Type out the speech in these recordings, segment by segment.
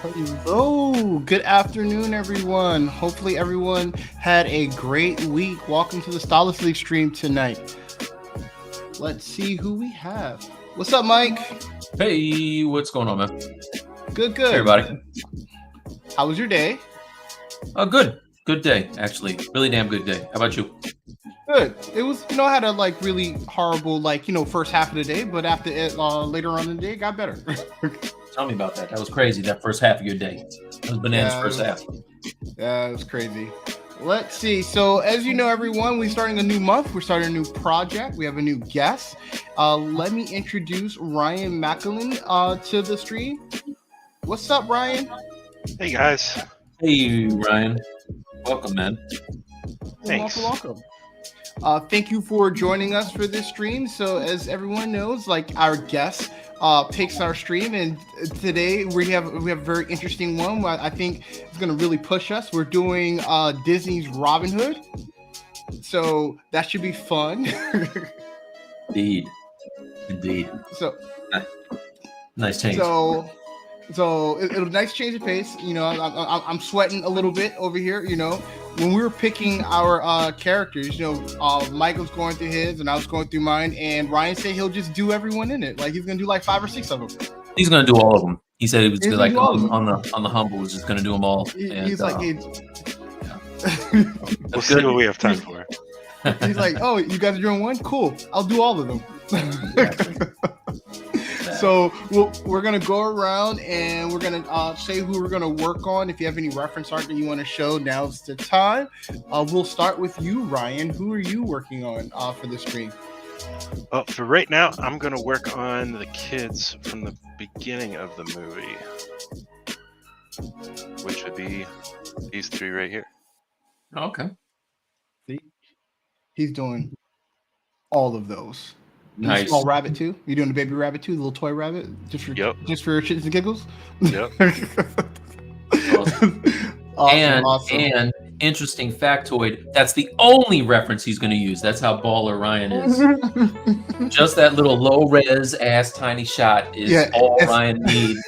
Hello, good afternoon, everyone. Hopefully, everyone had a great week. Welcome to the Stylus League stream tonight. Let's see who we have. What's up, Mike? Hey, what's going on, man? Good. Hey, everybody. How was your day? Good. Good day, actually. Really damn good day. How about you? Good. It was, I had a really horrible, first half of the day, but after it, later on in the day, it got better. Tell me about that. That was crazy. That first half of your day. That was bananas. First half. Yeah, it was crazy. Let's see. So, as you know, everyone, we're starting a new month. We're starting a new project. We have a new guest. Let me introduce Ryan McAlee to the stream. What's up, Ryan? Hey, guys. Hey, Ryan. Welcome, man. Thanks. Welcome. Thank you for joining us for this stream. So, as everyone knows, our guest picks our stream, and today we have a very interesting one. I think it's going to really push us. We're doing Disney's Robin Hood, so that should be fun. Indeed. So nice change. So it'll nice change of pace. I'm sweating a little bit over here. When we were picking our characters, Mike was going through his and I was going through mine, and Ryan said he'll just do everyone in it. He's gonna do 5 or 6 of them. He's gonna do all of them. He said he was on the humble was just gonna do them all. He's like, hey, we'll see what we have time for. He's like, oh, you guys are doing one? Cool. I'll do all of them. So we're going to go around and we're going to say who we're going to work on. If you have any reference art that you want to show, now's the time. We'll start with you, Ryan. Who are you working on for the stream? Well, for right now, I'm going to work on the kids from the beginning of the movie, which would be these 3 right here. Okay. See? He's doing all of those. Nice. Small rabbit too. You doing the baby rabbit too? The little toy rabbit, just for shits and giggles. Yep. Awesome. And interesting factoid. That's the only reference he's going to use. That's how baller Ryan is. Just that little low res ass tiny shot is all Ryan needs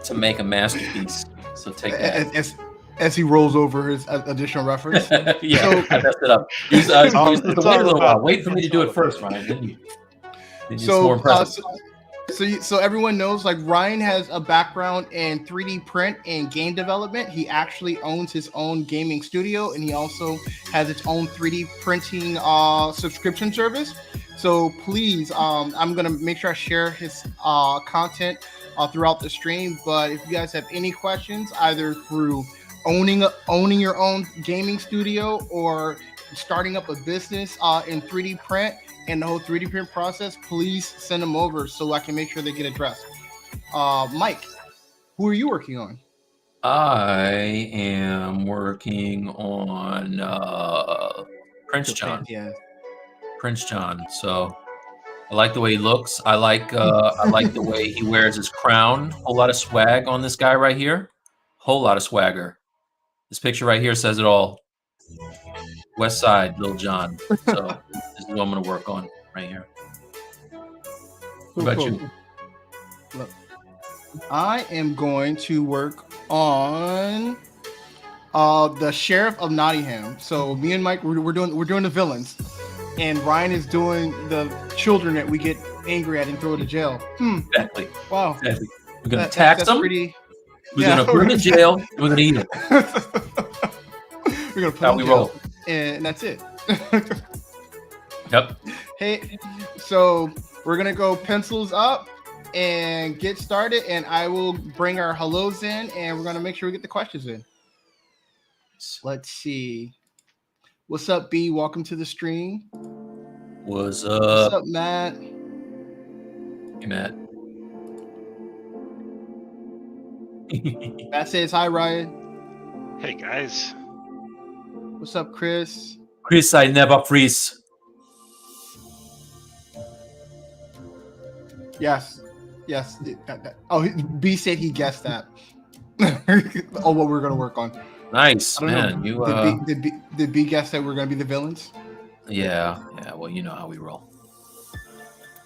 to make a masterpiece. So take that. As he rolls over his additional reference. I messed it up. Wait for me to do it first, Ryan. Then it's more impressive. So everyone knows, Ryan has a background in 3D print and game development. He actually owns his own gaming studio, and he also has its own 3D printing subscription service. So please, I'm gonna make sure I share his content throughout the stream. But if you guys have any questions, either through owning your own gaming studio or starting up a business in 3D print and the whole 3D print process, please send them over so I can make sure they get addressed. Mike, who are you working on? I am working on Prince John. Yeah. Prince John. So I like the way he looks. I like the way he wears his crown. Whole lot of swag on this guy right here. Whole lot of swagger. This picture right here says it all. West Side, Lil Jon. So this is what I'm going to work on right here. What about you? Look, I am going to work on the Sheriff of Nottingham. So me and Mike, we're doing the villains, and Ryan is doing the children that we get angry at and throw to jail. Exactly. Wow. Exactly. We're going to tax them. We're going to put them in jail. And we're going to eat them. We're going to put them in jail. And that's it. Yep. Hey, so we're going to go pencils up and get started. And I will bring our hellos in, and we're going to make sure we get the questions in. Let's see. What's up, B? Welcome to the stream. What's up? What's up, Matt? Hey, Matt. Matt says hi, Ryan. Hey, guys. What's up, Chris? Chris, I never freeze. Yes. Oh, B said he guessed that. Oh, what we're going to work on. Nice, man. Did B guess that we're going to be the villains? Yeah. Well, you know how we roll.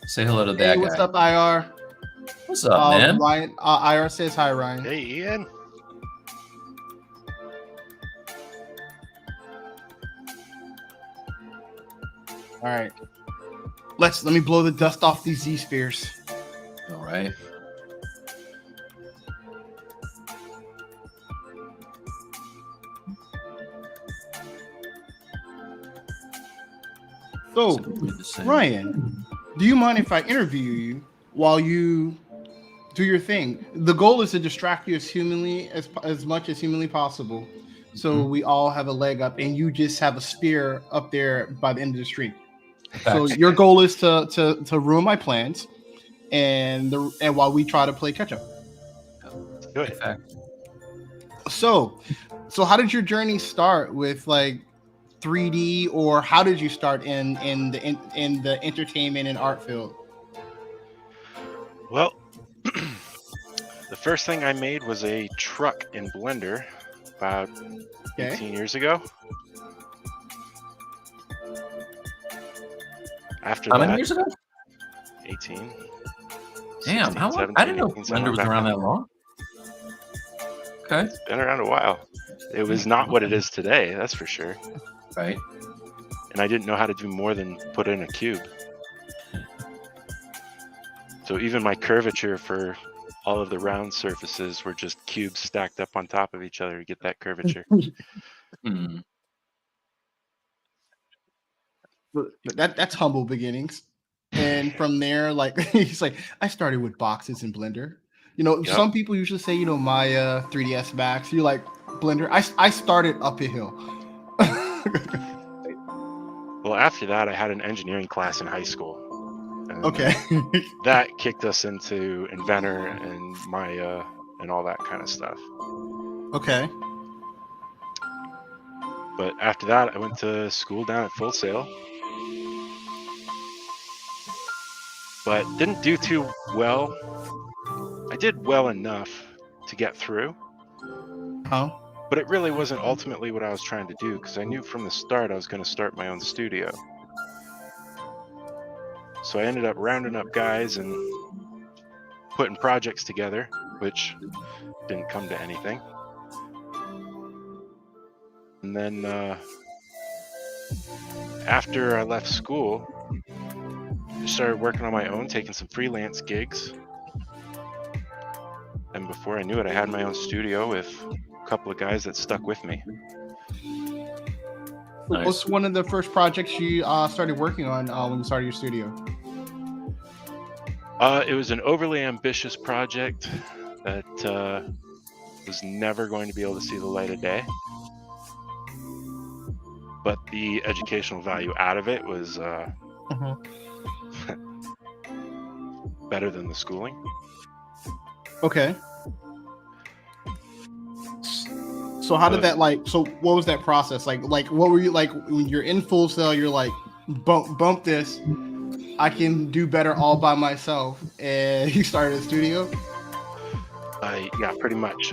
Say hello to that guy. What's up, IR? What's up, man? Ryan, IR says hi, Ryan. Hey, Ian. All right. Let me blow the dust off these Z spheres. All right. So, Ryan, do you mind if I interview you while you do your thing? The goal is to distract you as much as humanly possible, so we all have a leg up, and you just have a spear up there by the end of the stream. So your goal is to ruin my plans, and while we try to play catch up. Good. So how did your journey start with like 3D, or how did you start in the entertainment and art field? Well, the first thing I made was a truck in Blender about 18 years ago. After how that, many years ago? 18. Damn, 16, how long? 17, I didn't know 18, Blender was around that long. Okay. It's been around a while. It was not what it is today, that's for sure. Right. And I didn't know how to do more than put in a cube. So even my curvature for all of the round surfaces were just cubes stacked up on top of each other to get that curvature. That's humble beginnings. And from there, like he's like, I started with boxes in Blender. You know, some people usually say, you know, Maya, 3ds Max. You're like, Blender. I started up a hill. Well, after that, I had an engineering class in high school. Okay. That kicked us into Inventor and Maya and all that kind of stuff. Okay. But after that, I went to school down at Full Sail. But didn't do too well. I did well enough to get through. Oh. But it really wasn't ultimately what I was trying to do, because I knew from the start I was going to start my own studio. So I ended up rounding up guys and putting projects together, which didn't come to anything. And then after I left school, I started working on my own, taking some freelance gigs. And before I knew it, I had my own studio with a couple of guys that stuck with me. Nice. What's one of the first projects you started working on when you started your studio? It was an overly ambitious project that was never going to be able to see the light of day. But the educational value out of it was better than the schooling. Okay. So how did that so what was that process? Like what were you like when you're in Full Sail, you're like bump this, I can do better all by myself, and you started a studio? Yeah, pretty much.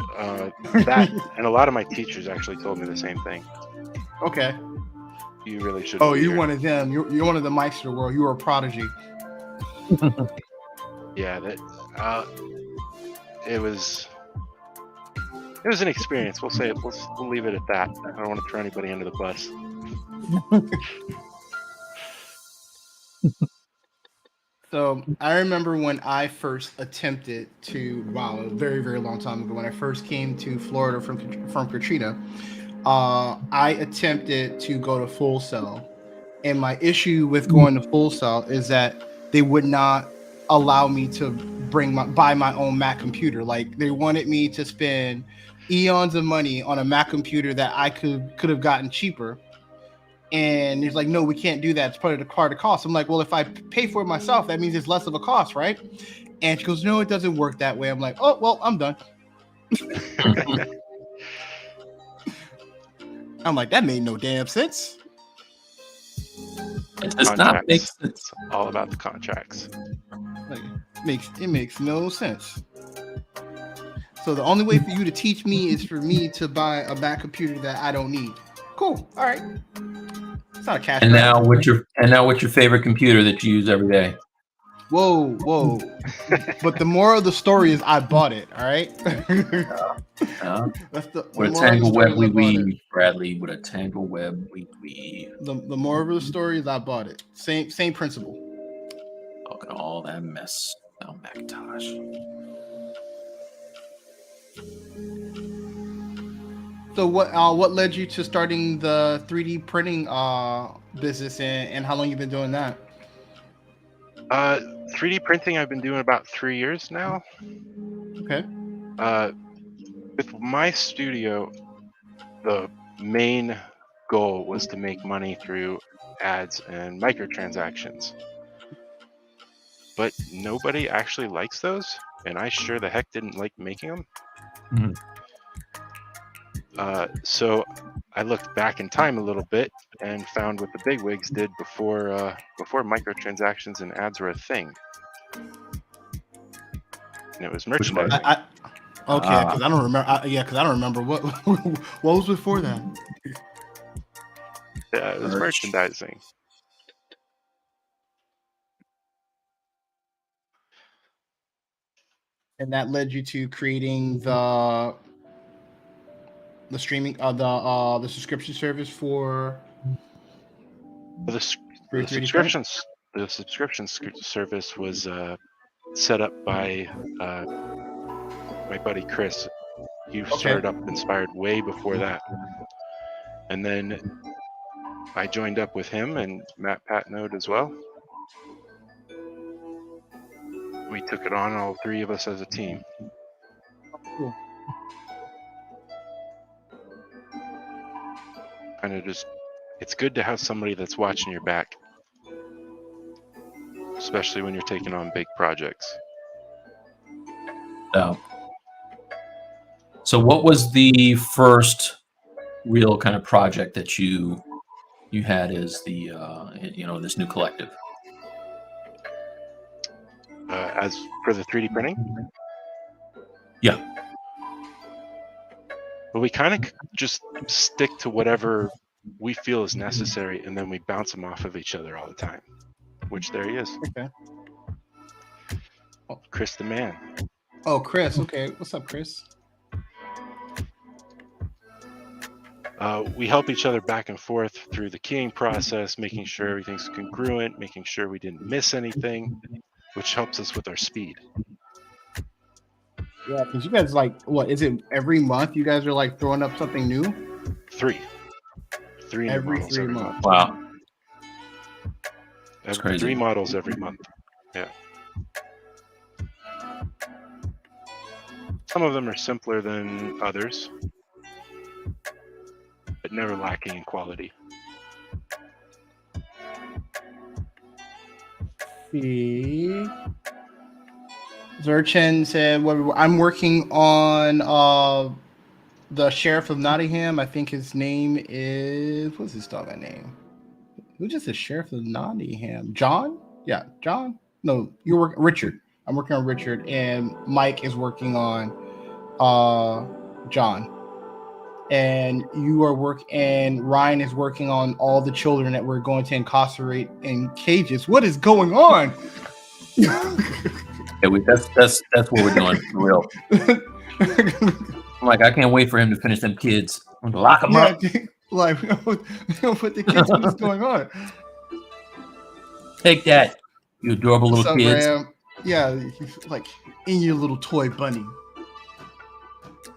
That and a lot of my teachers actually told me the same thing. Okay. You really should. Oh, you're one of them. You're one of the Meister world. You were a prodigy. Yeah, that it was an experience. We'll say it. We'll leave it at that. I don't want to throw anybody under the bus. So I remember when I first attempted to, a very, very long time ago, when I first came to Florida from Katrina, I attempted to go to Full Sail. And my issue with going to Full Sail is that they would not allow me to buy my own Mac computer. Like, they wanted me to spend eons of money on a Mac computer that I could have gotten cheaper. And he's like, no, we can't do that. It's part of the cost. I'm like, well, if I pay for it myself, that means it's less of a cost, right? And she goes, no, it doesn't work that way. I'm like, oh, well, I'm done. I'm like, that made no damn sense. It does not make sense. It's all about the contracts. Like, it makes no sense. So the only way for you to teach me is for me to buy a Mac computer that I don't need. Cool. All right. It's not a cash. And now what's your favorite computer that you use every day? Whoa. But the moral of the story is I bought it. All right. With a moral of the tangle story web is we I bought it. weave, Bradley. With a tangle web we weave. The moral of the story is I bought it. Same principle. Look at all that mess. Oh, Macintosh. So what led you to starting the 3D printing business, and how long you been doing that? 3D printing I've been doing about 3 years now. Okay. With my studio, the main goal was to make money through ads and microtransactions. But nobody actually likes those, and I sure the heck didn't like making them. Mhm. So I looked back in time a little bit and found what the bigwigs did before microtransactions and ads were a thing. And it was merchandising. Okay, because I don't remember. Because I don't remember what was before that. Yeah, it was merchandising. And that led you to creating the streaming the subscription service for The 3D subscription service was set up by my buddy Chris. He started up Inspired way before that, and then I joined up with him and Matt Patnode as well. We took it on, all three of us as a team. Cool. Kind of just, it's good to have somebody that's watching your back, especially when you're taking on big projects. Oh. So what was the first real kind of project that you had as the this new collective? As for the 3D printing? Yeah. Well, we kind of just stick to whatever we feel is necessary, and then we bounce them off of each other all the time, which there he is. Okay. Chris the man. Oh, Chris. Okay. What's up, Chris? We help each other back and forth through the keying process, making sure everything's congruent, making sure we didn't miss anything, which helps us with our speed. Yeah, because you guys what is it? Every month you guys are like throwing up something new. Three every models 3 months. Wow, that's crazy. 3 models every month. Yeah. Some of them are simpler than others, but never lacking in quality. See. Zurchin said, I'm working on the Sheriff of Nottingham. I think his name is, what's his dog name? Who's just the Sheriff of Nottingham? John? Yeah, John? No, you're working Richard. I'm working on Richard, and Mike is working on John. And and Ryan is working on all the children that we're going to incarcerate in cages. What is going on? Yeah, that's what we're doing for real. I'm like, I can't wait for him to finish them kids. I'm gonna lock them up. Like, what the kids? What's going on? Take that, you adorable little kids. Graham? Yeah, like in your little toy bunny.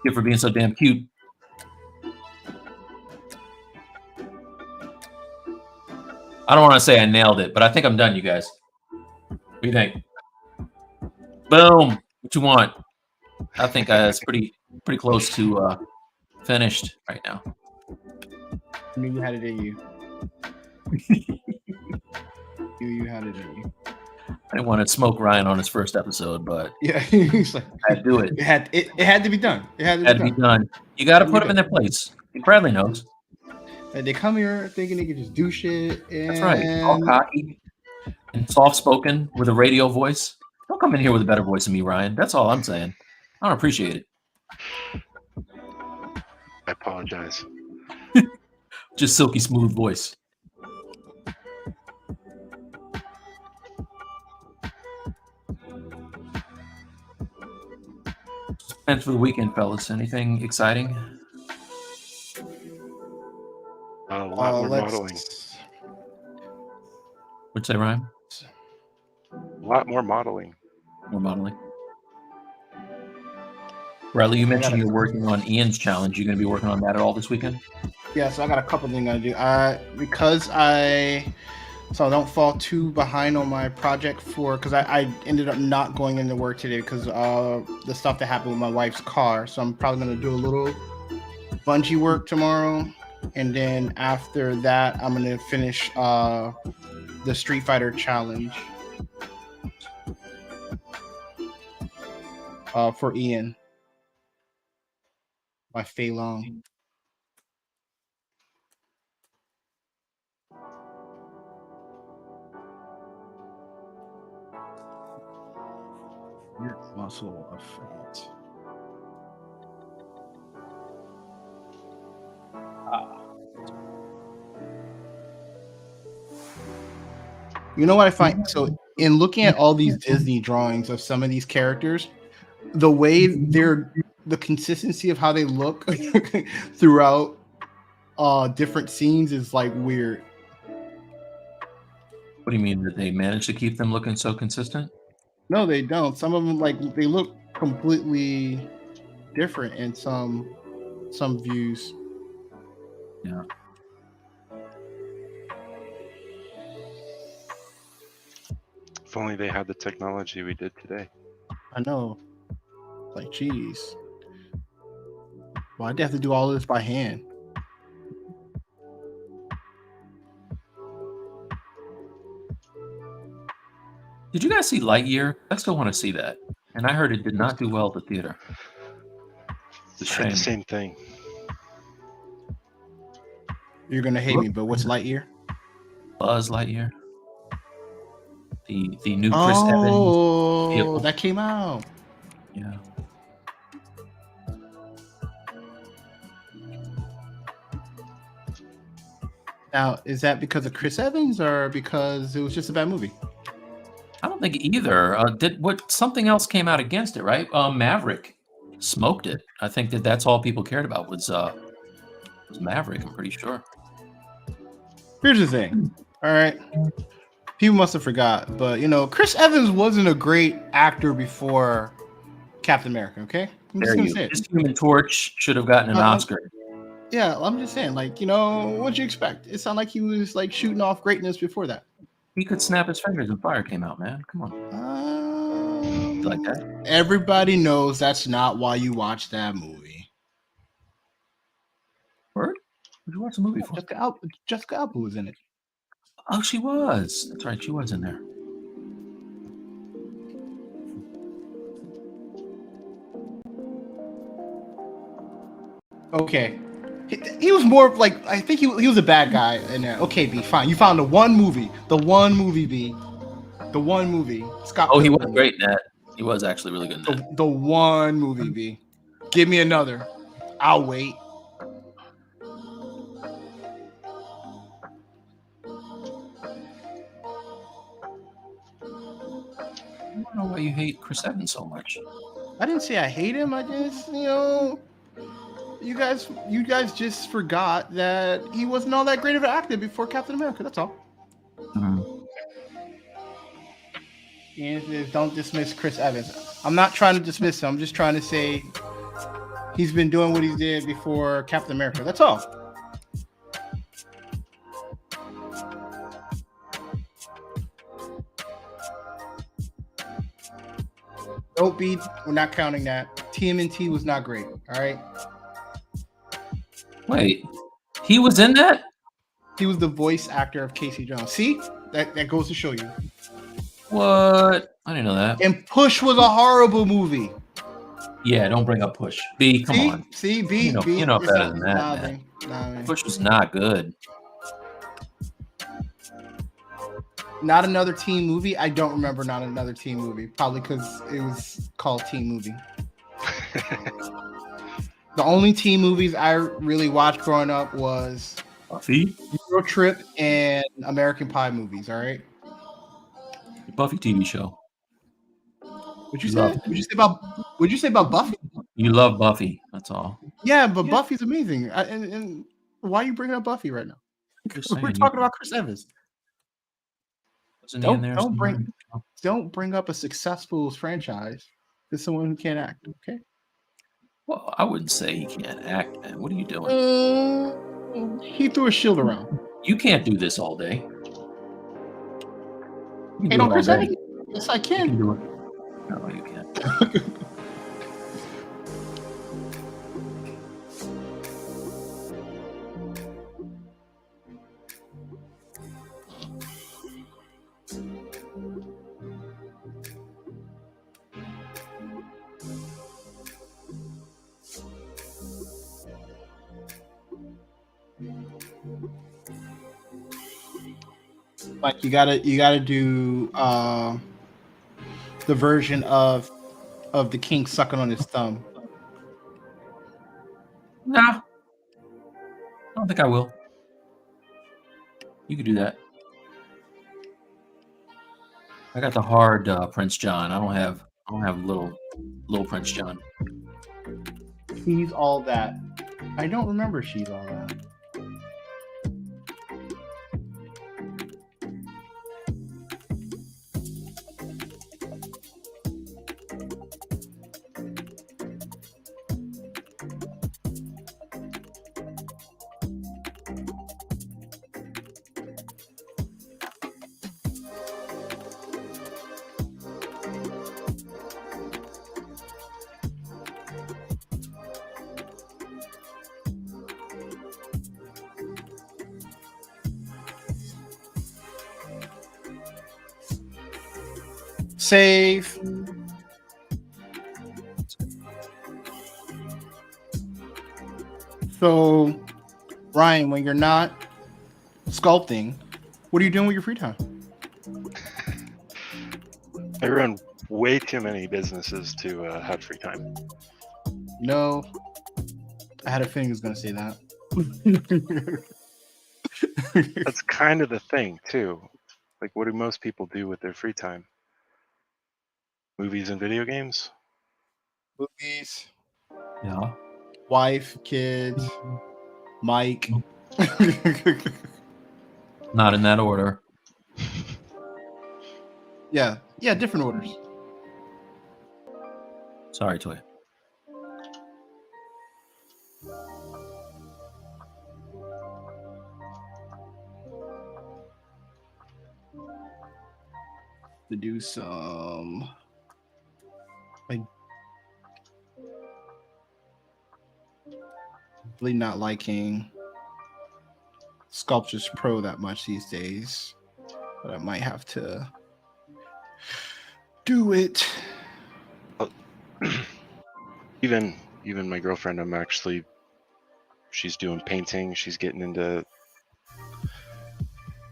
You for being so damn cute. I don't want to say I nailed it, but I think I'm done, you guys. What do you think? Boom. What you want? I think it's pretty close to finished right now. I knew you had it in you. You had it in you. I didn't want to smoke Ryan on his first episode, but yeah, he's like, I had to do it. It had to be done. It had to be done. You got to put them in their place. Bradley knows. And they come here thinking they can just do shit. And... That's right. All cocky and soft-spoken with a radio voice. Don't come in here with a better voice than me, Ryan. That's all I'm saying. I don't appreciate it. I apologize. Just silky smooth voice. Plans for the weekend, fellas? Anything exciting? A lot more let's modeling. What'd you say, Ryan? A lot more modeling. More modeling. Riley, you mentioned gotta- you're working on Ian's challenge. You going to be working on that at all this weekend? Yeah, so I got a couple things I do. So I don't fall too behind on my project because I ended up not going into work today because the stuff that happened with my wife's car. So I'm probably gonna do a little bungee work tomorrow, and then after that I'm gonna finish the Street Fighter challenge for Ian by Fei Long. Your muscle effect. You know what I find? So in looking at all these Disney drawings of some of these characters, the way the consistency of how they look throughout different scenes is like weird. What do you mean that they managed to keep them looking so consistent? No, they don't. Some of them they look completely different in some views. Yeah. If only they had the technology we did today. I know. Like, geez. Why'd they have to do all this by hand? Did you guys see Lightyear? I still want to see that. And I heard it did not do well at the theater. It's a I had the shame. same thing. You're gonna hate me, but what's Lightyear? Buzz Lightyear. The new Chris Evans. Oh, that came out. Yeah. Now, is that because of Chris Evans or because it was just a bad movie? I don't think either. Something else came out against it, right? Maverick smoked it. I think that's all people cared about was Maverick. I'm pretty sure. Here's the thing. All right. People must have forgot, but Chris Evans wasn't a great actor before Captain America, okay? I'm just gonna say it. This Human Torch should have gotten an Oscar. Yeah, I'm just saying, what'd you expect? It sounded like he was shooting off greatness before that. He could snap his fingers and fire came out, man. Come on. You like that? Everybody knows that's not why you watch that movie. Word? What'd you watch the movie for? Jessica Alba was in it. Oh, she was. That's right. She was in there. Okay. He was more like, I think he was a bad guy in there. Okay, B, fine. You found the one movie, B. The one movie. Scott. Oh, he was great in that. He was actually really good in that. The one movie, B. Give me another. I'll wait. I don't know why you hate Chris Evans so much. I didn't say I hate him. I just, you guys just forgot that he wasn't all that great of an actor before Captain America. That's all. Mm-hmm. And don't dismiss Chris Evans. I'm not trying to dismiss him. I'm just trying to say he's been doing what he did before Captain America. That's all. Don't be. We're not counting that. TMNT was not great. All right. Wait, he was in that? He was the voice actor of Casey Jones. See, that goes to show you. What? I didn't know that. And Push was a horrible movie. Yeah, don't bring up Push. B, come on. See, B. You know better than that, man. Nah, Push was not good. Not another teen movie. I don't remember not another teen movie. Probably because it was called Teen Movie. The only teen movies I really watched growing up was Buffy, Euro Trip, and American Pie movies. All right. The Buffy TV show. What'd you say? What'd you say about Buffy? You love Buffy. That's all. Yeah, but Yeah. Buffy's amazing. And why are you bringing up Buffy right now? Just We're saying, talking about Chris Evans. wasn't he in there? Don't bring up a successful franchise to someone who can't act. Okay. Well, I wouldn't say he can't act, man. What are you doing? He threw a shield around. You can't do this all day. You can Hey, do it no, all Chris day. Evans. Yes, I You can can. do it. No, you can't. Like you gotta do the version of the king sucking on his thumb. Nah, I don't think I will. You could do that. I got the hard Prince John. I don't have little Prince John. She's all that. I don't remember she's all that. Save. So, Ryan, when you're not sculpting, what are you doing with your free time? I run way too many businesses to have free time. No, I had a feeling he was going to say that. That's kind of the thing, too. Like, what do most people do with their free time? Movies and video games? Movies, Yeah. wife, kids, Mike. Not in that order. Yeah, different orders. Sorry, Toy. To do some like really not liking Sculptures Pro that much these days, but I might have to do it. Even my girlfriend, she's doing painting. She's getting into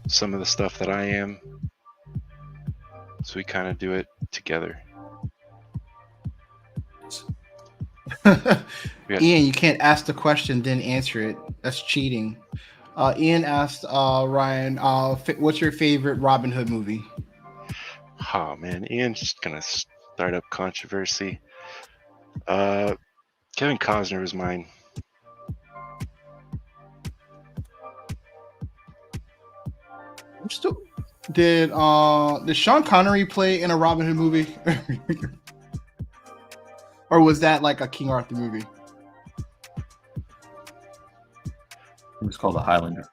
some of the stuff that I am. So we kind of do it together. Ian, you can't ask the question then answer it. That's cheating. Ian asked Ryan, what's your favorite Robin Hood movie? Oh man, Ian's just gonna start up controversy. Kevin Costner was mine. Did Sean Connery play in a Robin Hood movie? Or was that like a King Arthur movie? It was called The Highlander.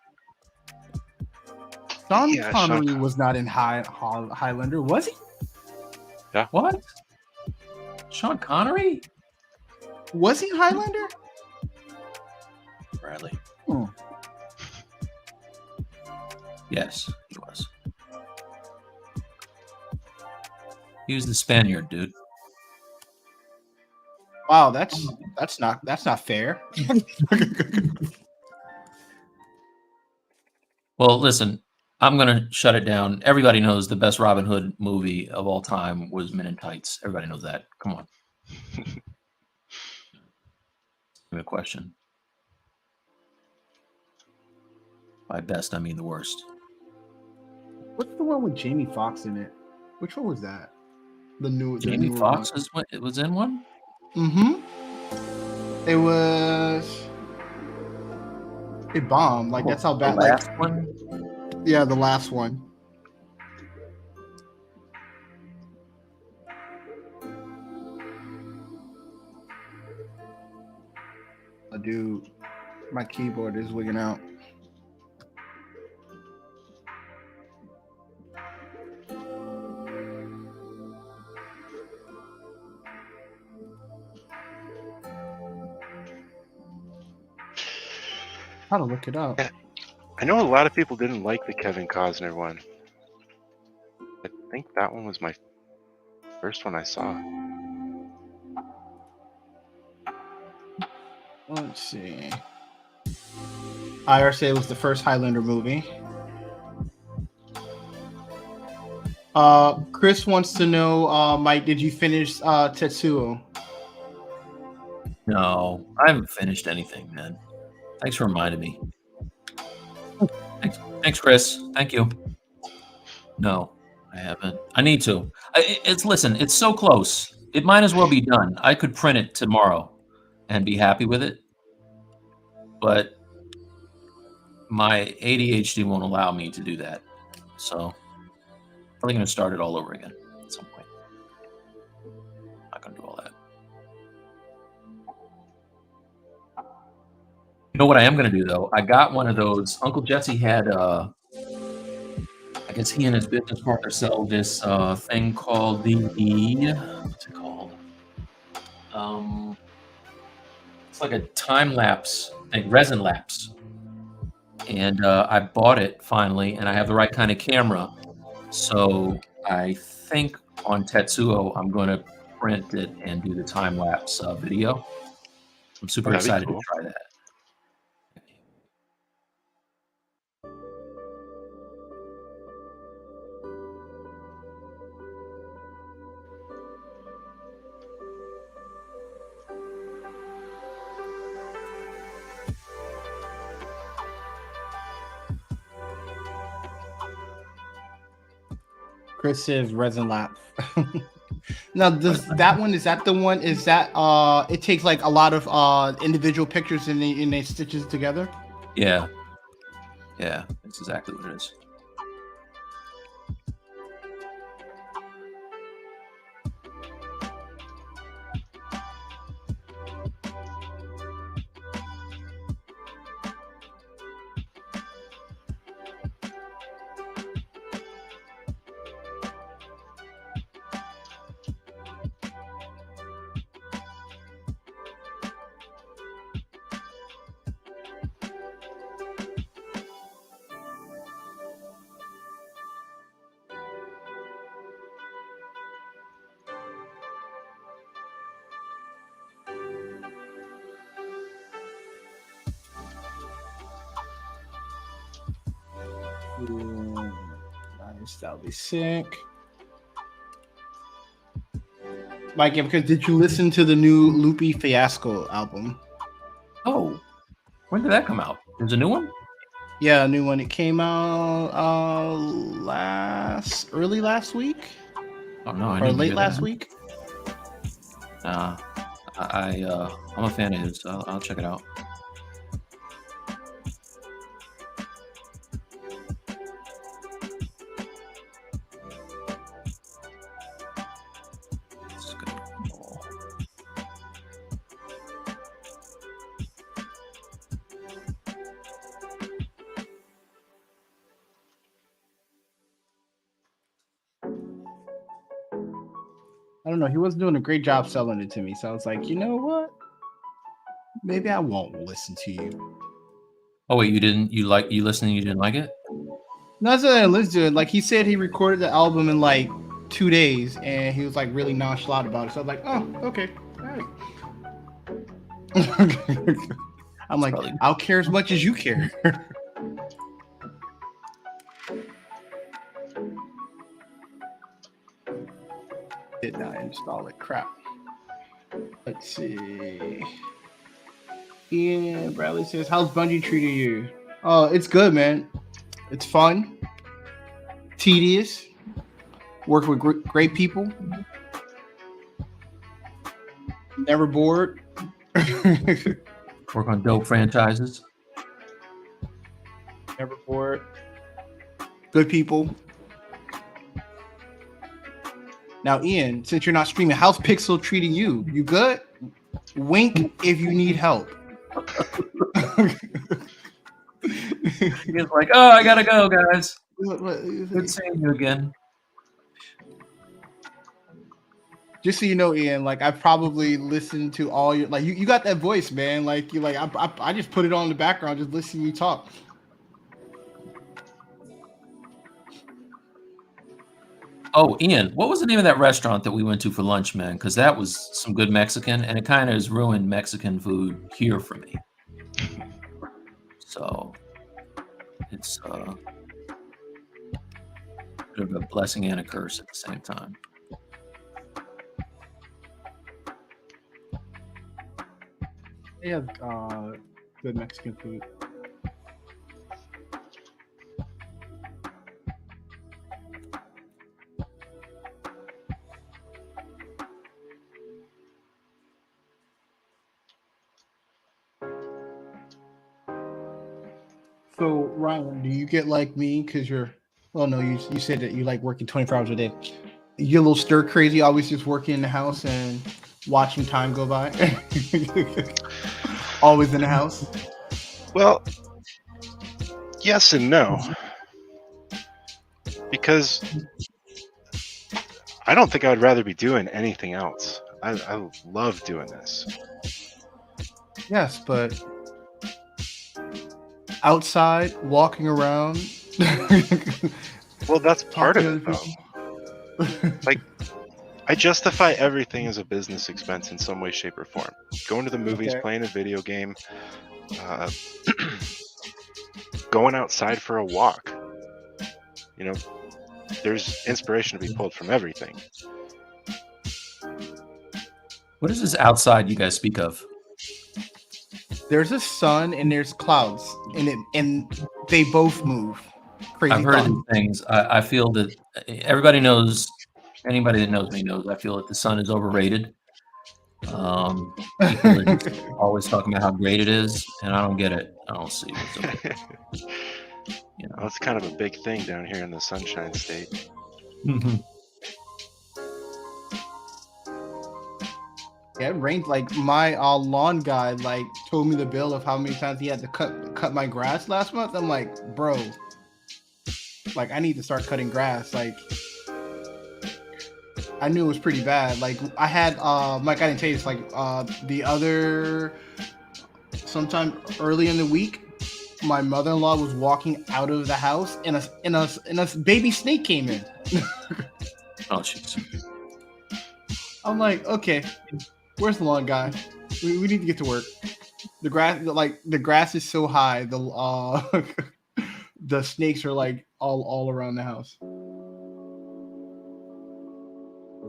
Sean Connery was not in Highlander, was he? Yeah. What? Sean Connery? Was he Highlander? Bradley. Oh. Yes, he was. He was the Spaniard, dude. Wow, that's not fair. Well, listen, I'm gonna shut it down. Everybody knows the best Robin Hood movie of all time was Men in Tights. Everybody knows that. Come on. Give me a question. By best, I mean the worst. What's the one with Jamie Foxx in it? Which one was that? Jamie Foxx was in one? Mm-hmm. It was. It bombed. Like that's how The bad. last Like one. yeah, the last one. Dude, my keyboard is wigging out. How to look it up? I know a lot of people didn't like the Kevin Costner one. I think that one was my first one I saw. Let's see. IRC was the first Highlander movie. Chris wants to know, Mike, did you finish Tetsuo? No, I haven't finished anything, man. Thanks for reminding me. Thanks, Chris. Thank you. No, I haven't. I need to. Listen. It's so close. It might as well be done. I could print it tomorrow and be happy with it, but my ADHD won't allow me to do that. So, I'm probably going to start it all over again at some point. Not going to do all that. You know what I am going to do though? I got one of those. Uncle Jesse had. I guess he and his business partner sell this thing called what's it called? It's like a time lapse, like resin lapse. And I bought it finally, and I have the right kind of camera. So I think on Tetsuo, I'm going to print it and do the time lapse video. I'm super excited to try that. Chris says resin lap. Now, that one, is that the one? Is that it takes like a lot of individual pictures and they stitches together? Yeah. Yeah, that's exactly what it is. Nice, that'll be sick. Mike, because did you listen to the new Loopy Fiasco album? Oh, when did that come out? There's a new one? Yeah, a new one. It came out early last week. Oh no, or late last week. I'm a fan of his. So I'll check it out. I don't know. He wasn't doing a great job selling it to me. So I was like, you know what? Maybe I won't listen to you. Oh wait, you listening? You didn't like it? No, that's what I listened to it. Like he said, he recorded the album in like 2 days, and he was like really nonchalant about it. So I was like, oh, okay, all right. I'm like, I'll care as much as you care. Did not install it. Crap. Let's see. Yeah, Bradley says, how's Bungie treating you? Oh, it's good, man. It's fun. Tedious. Work with great people. Never bored. Work on dope franchises. Never bored. Good people. Now, Ian, since you're not streaming, how's Pixel treating you? You good? Wink if you need help. He's like, oh, I gotta go, guys. Good seeing you again. Just so you know, Ian, like I probably listened to all your like you got that voice, man. Like you like I just put it on in the background, just listen to you talk. Oh, Ian, what was the name of that restaurant that we went to for lunch, man? Because that was some good Mexican, and it kind of has ruined Mexican food here for me. So it's a bit of a blessing and a curse at the same time. They have good Mexican food. So Ryan, do you get like me? Because you're, well, no, you said that you like working 24 hours a day. You get a little stir crazy, always just working in the house and watching time go by. Always in the house. Well, yes and no. Because I don't think I would rather be doing anything else. I love doing this. Yes, but outside, walking around. Well, that's part of it, though. Like, I justify everything as a business expense in some way, shape, or form. Going to the movies, Okay. playing a video game, going outside for a walk. You know, there's inspiration to be pulled from everything. What is this outside you guys speak of? There's a sun and there's clouds, and they both move. Crazy. I've heard of thought. these things. I feel that everybody knows, anybody that knows me knows, I feel that the sun is overrated. People are just always talking about how great it is, and I don't get it. I don't see what's up. You know. Well, it's kind of a big thing down here in the Sunshine State. Yeah, it rained. Like my lawn guy like told me the bill of how many times he had to cut my grass last month. I'm like, bro, like I need to start cutting grass. Like I knew it was pretty bad. Like I had Mike, I didn't tell you this. Like the other sometime early in the week, my mother-in-law was walking out of the house and a baby snake came in. Oh, jeez. I'm like, okay, where's the lawn guy? We need to get to work. The grass is so high. The the snakes are like all around the house.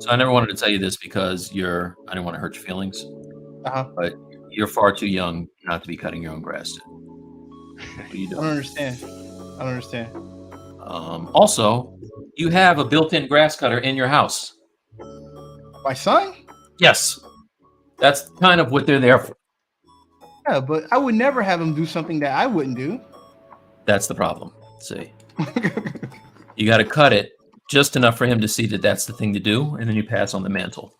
So I never wanted to tell you this because I didn't want to hurt your feelings, but you're far too young not to be cutting your own grass. What are you I doing? don't understand. Also, you have a built-in grass cutter in your house. My son? Yes. That's kind of what they're there for. Yeah, but I would never have him do something that I wouldn't do. That's the problem. See, you got to cut it just enough for him to see that that's the thing to do, and then you pass on the mantle.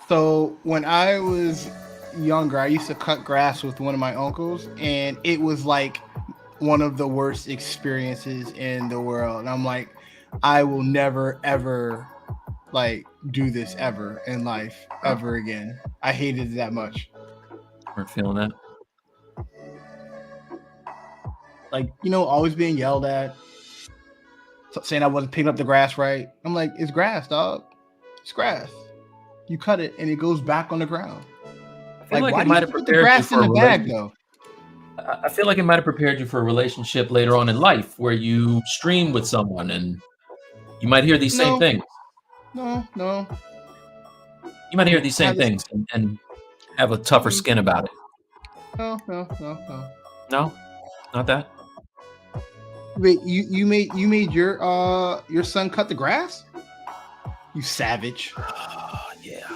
So when I was younger, I used to cut grass with one of my uncles, and it was like one of the worst experiences in the world. And I'm like, I will never ever like do this ever in life ever again. I hated it that much. Weren't feeling that. Like, you know, always being yelled at, saying I wasn't picking up the grass right. I'm like, it's grass, dog. It's grass. You cut it and it goes back on the ground. I feel like why it do might you have put the prepared you grass for in a the bag relationship. though? I feel like it might have prepared you for a relationship later on in life where you stream with someone and you might hear these same No. things. No. You might hear these same things and have a tougher skin about it. No. No, not that. Wait, you made your son cut the grass? You savage. Yeah,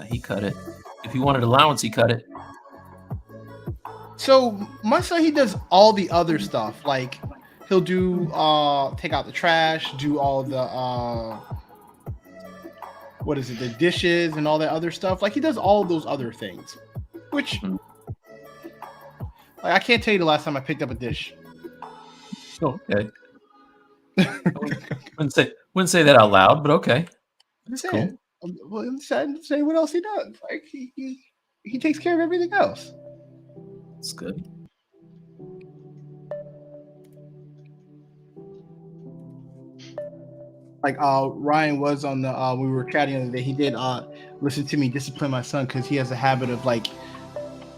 he cut it. If he wanted allowance, he cut it. So my son, he does all the other stuff. Like he'll do take out the trash, do all the what is it, the dishes and all that other stuff. Like he does all those other things. Which like, I can't tell you the last time I picked up a dish. Okay. wouldn't say that out loud, but okay. I'm saying, well, I'm saying what else he does. Like he takes care of everything else. That's good. Like Ryan was on the we were chatting the other day. He did listen to me discipline my son because he has a habit of like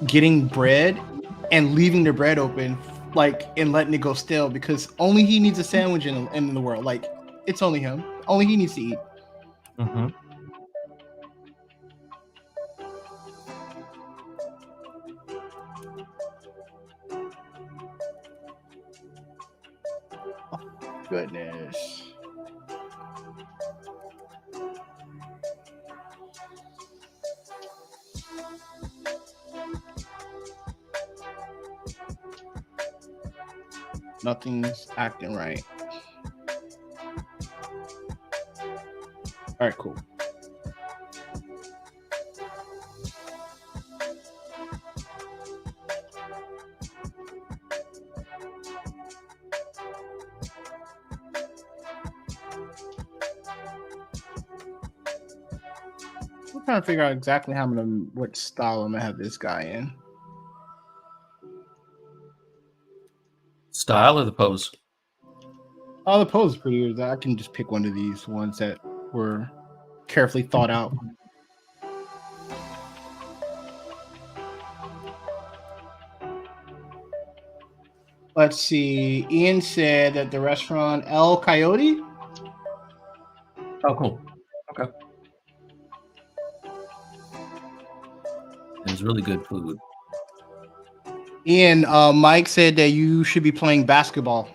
getting bread and leaving the bread open, like, and letting it go stale because only he needs a sandwich in the world. Like it's only him. Only he needs to eat. Mm-hmm. Goodness. Nothing's acting right. All right, cool. I'm trying to figure out exactly what style I'm gonna have this guy in. Style or the pose? Oh, the pose is pretty good. I can just pick one of these ones that were carefully thought out. Let's see. Ian said that the restaurant El Coyote. Oh, cool. Okay. It was really good food. Ian, Mike said that you should be playing basketball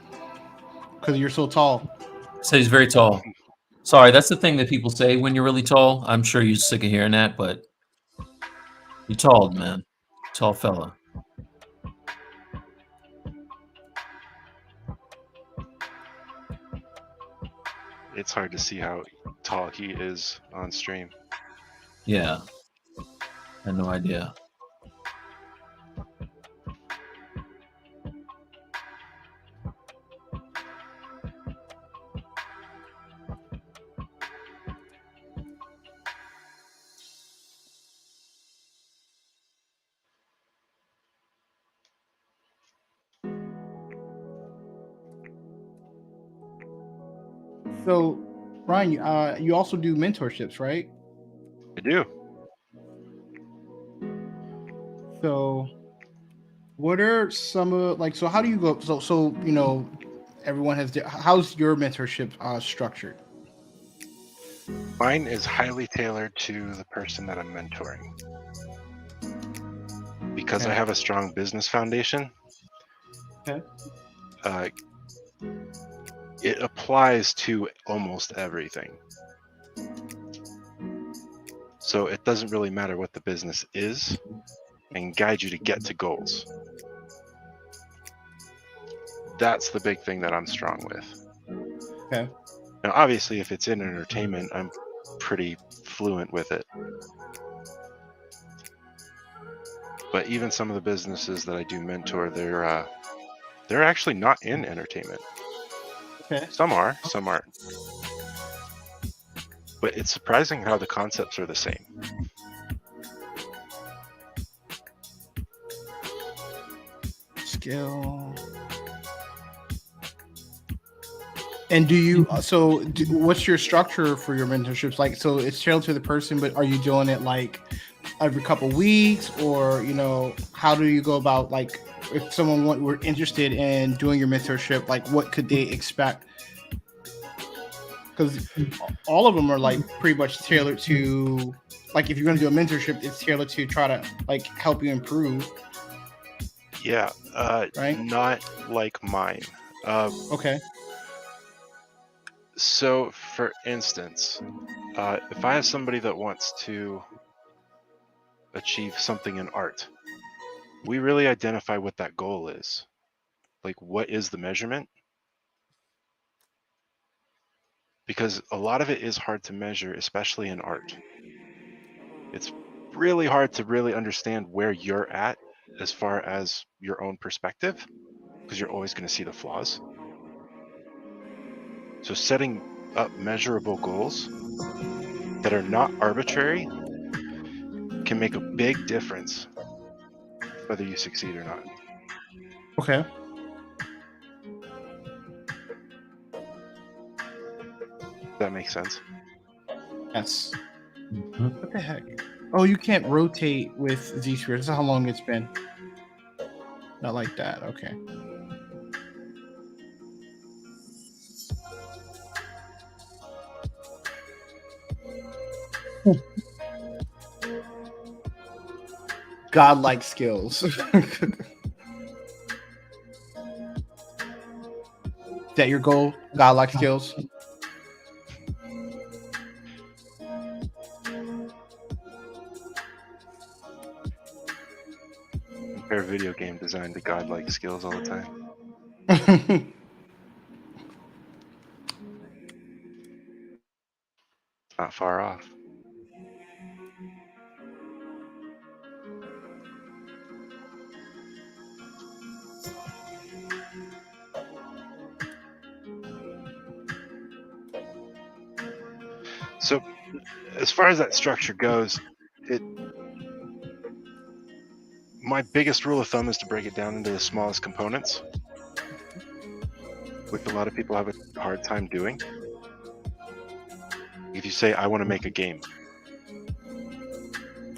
because you're so tall. So he's very tall. Sorry, that's the thing that people say when you're really tall. I'm sure you're sick of hearing that, but you're tall, man. Tall fella. It's hard to see how tall he is on stream. Yeah. I had no idea. So, Ryan, you also do mentorships, right? I do. So, what are some of like? So, how do you go? So you know, everyone has. How's your mentorship structured? Mine is highly tailored to the person that I'm mentoring. Because I have a strong business foundation. Okay. It applies to almost everything. So it doesn't really matter what the business is, and guide you to get to goals. That's the big thing that I'm strong with. Okay. Now, obviously, if it's in entertainment, I'm pretty fluent with it. But even some of the businesses that I do mentor, they're actually not in entertainment. Okay. Some are, some aren't. But it's surprising how the concepts are the same. Skill. And do you what's your structure for your mentorships? Like, so it's tailored to the person, but are you doing it like every couple weeks, or how do you go about, like, if someone were interested in doing your mentorship, like what could they expect? Because all of them are like pretty much tailored to, like, if you're going to do a mentorship, it's tailored to try to like help you improve. Yeah, right? Not like mine. Okay. So, for instance, if I have somebody that wants to achieve something in art, we really identify what that goal is. Like, what is the measurement? Because a lot of it is hard to measure, especially in art. It's really hard to really understand where you're at as far as your own perspective, because you're always going to see the flaws. So setting up measurable goals that are not arbitrary can make a big difference whether you succeed or not. Okay. Does that make sense? Yes. Mhm. What the heck? Oh, you can't rotate with Z-Sphere. This is how long it's been. Not like that. Okay. Godlike skills. Is that your goal? Godlike skills? Compare video game design to godlike skills all the time. It's not far off. So as far as that structure goes, my biggest rule of thumb is to break it down into the smallest components, which a lot of people have a hard time doing. If you say, I want to make a game,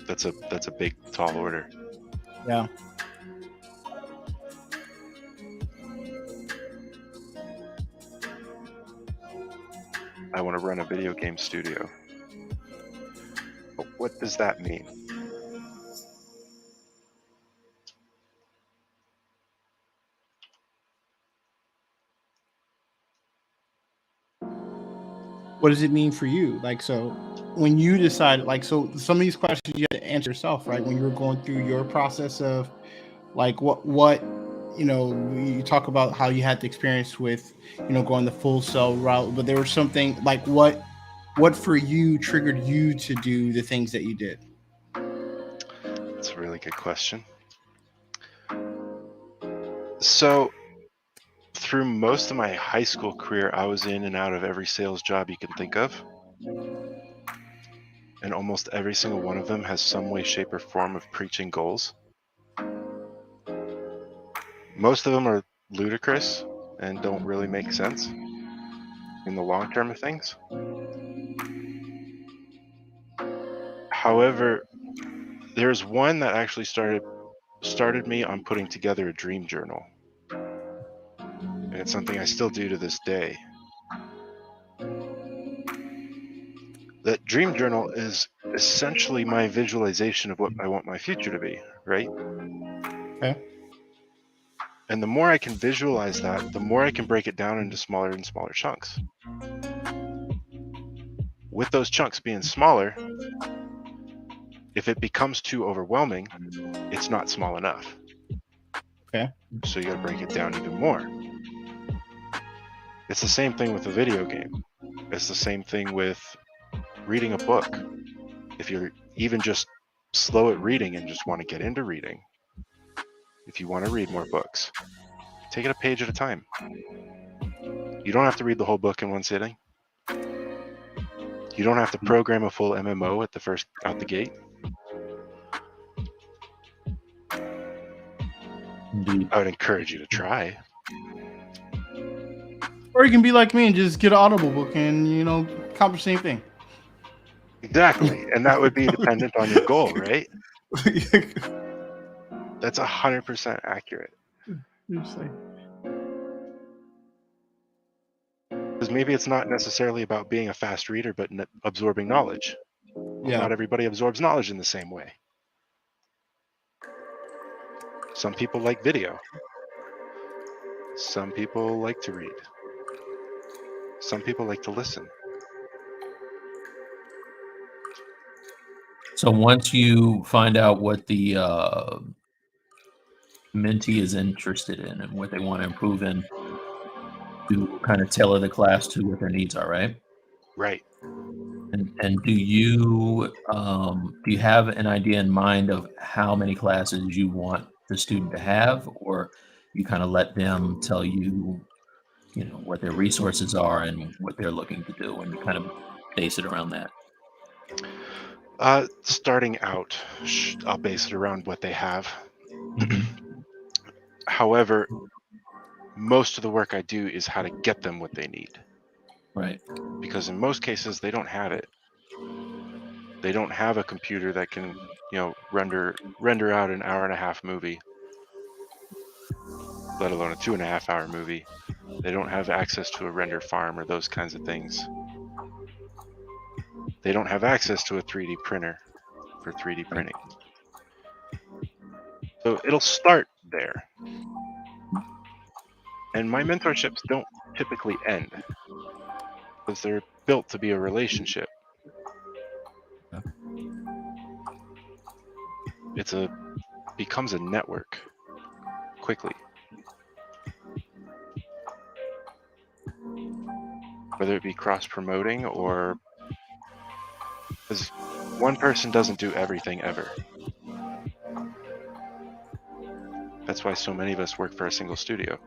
that's a big, tall order. Yeah. I want to run a video game studio. But what does that mean? What does it mean for you? Like, so when you decided, like, so some of these questions you had to answer yourself, right? When you were going through your process of, like, what, you talk about how you had the experience with, going the full cell route, but there was something like what for you triggered you to do the things that you did? That's a really good question. So through most of my high school career, I was in and out of every sales job you can think of. And almost every single one of them has some way, shape, or form of preaching goals. Most of them are ludicrous and don't really make sense in the long term of things. However, there's one that actually started me on putting together a dream journal. And it's something I still do to this day. That dream journal is essentially my visualization of what I want my future to be, right? Okay. And the more I can visualize that, the more I can break it down into smaller and smaller chunks. With those chunks being smaller, if it becomes too overwhelming, it's not small enough. Okay. So you got to break it down even more. It's the same thing with a video game. It's the same thing with reading a book. If you're even just slow at reading and just want to get into reading, if you want to read more books, take it a page at a time. You don't have to read the whole book in one sitting. You don't have to program a full MMO at the first out the gate. Indeed. I would encourage you to try. Or you can be like me and just get an Audible book and accomplish the same thing. Exactly. And that would be dependent on your goal, right? That's 100% accurate. Because maybe it's not necessarily about being a fast reader, but absorbing knowledge. Well, Yeah. not everybody absorbs knowledge in the same way. Some people like video. Some people like to read. Some people like to listen. So once you find out what the mentee is interested in and what they want to improve in, you kind of tailor the class to what their needs are, right? Right. And do you have an idea in mind of how many classes you want the student to have, or you kind of let them tell you, what their resources are and what they're looking to do, and you kind of base it around that? Starting out, I'll base it around what they have. Mhm. However, most of the work I do is how to get them what they need, Right. because in most cases they don't have it. They don't have a computer that can, render out an hour and a half movie, let alone a 2.5 hour movie. They don't have access to a render farm or those kinds of things. They don't have access to a 3D printer for 3D printing. So it'll start there. And my mentorships don't typically end because they're built to be a relationship. Becomes a network quickly. Whether it be cross-promoting or because one person doesn't do everything ever. That's why so many of us work for a single studio.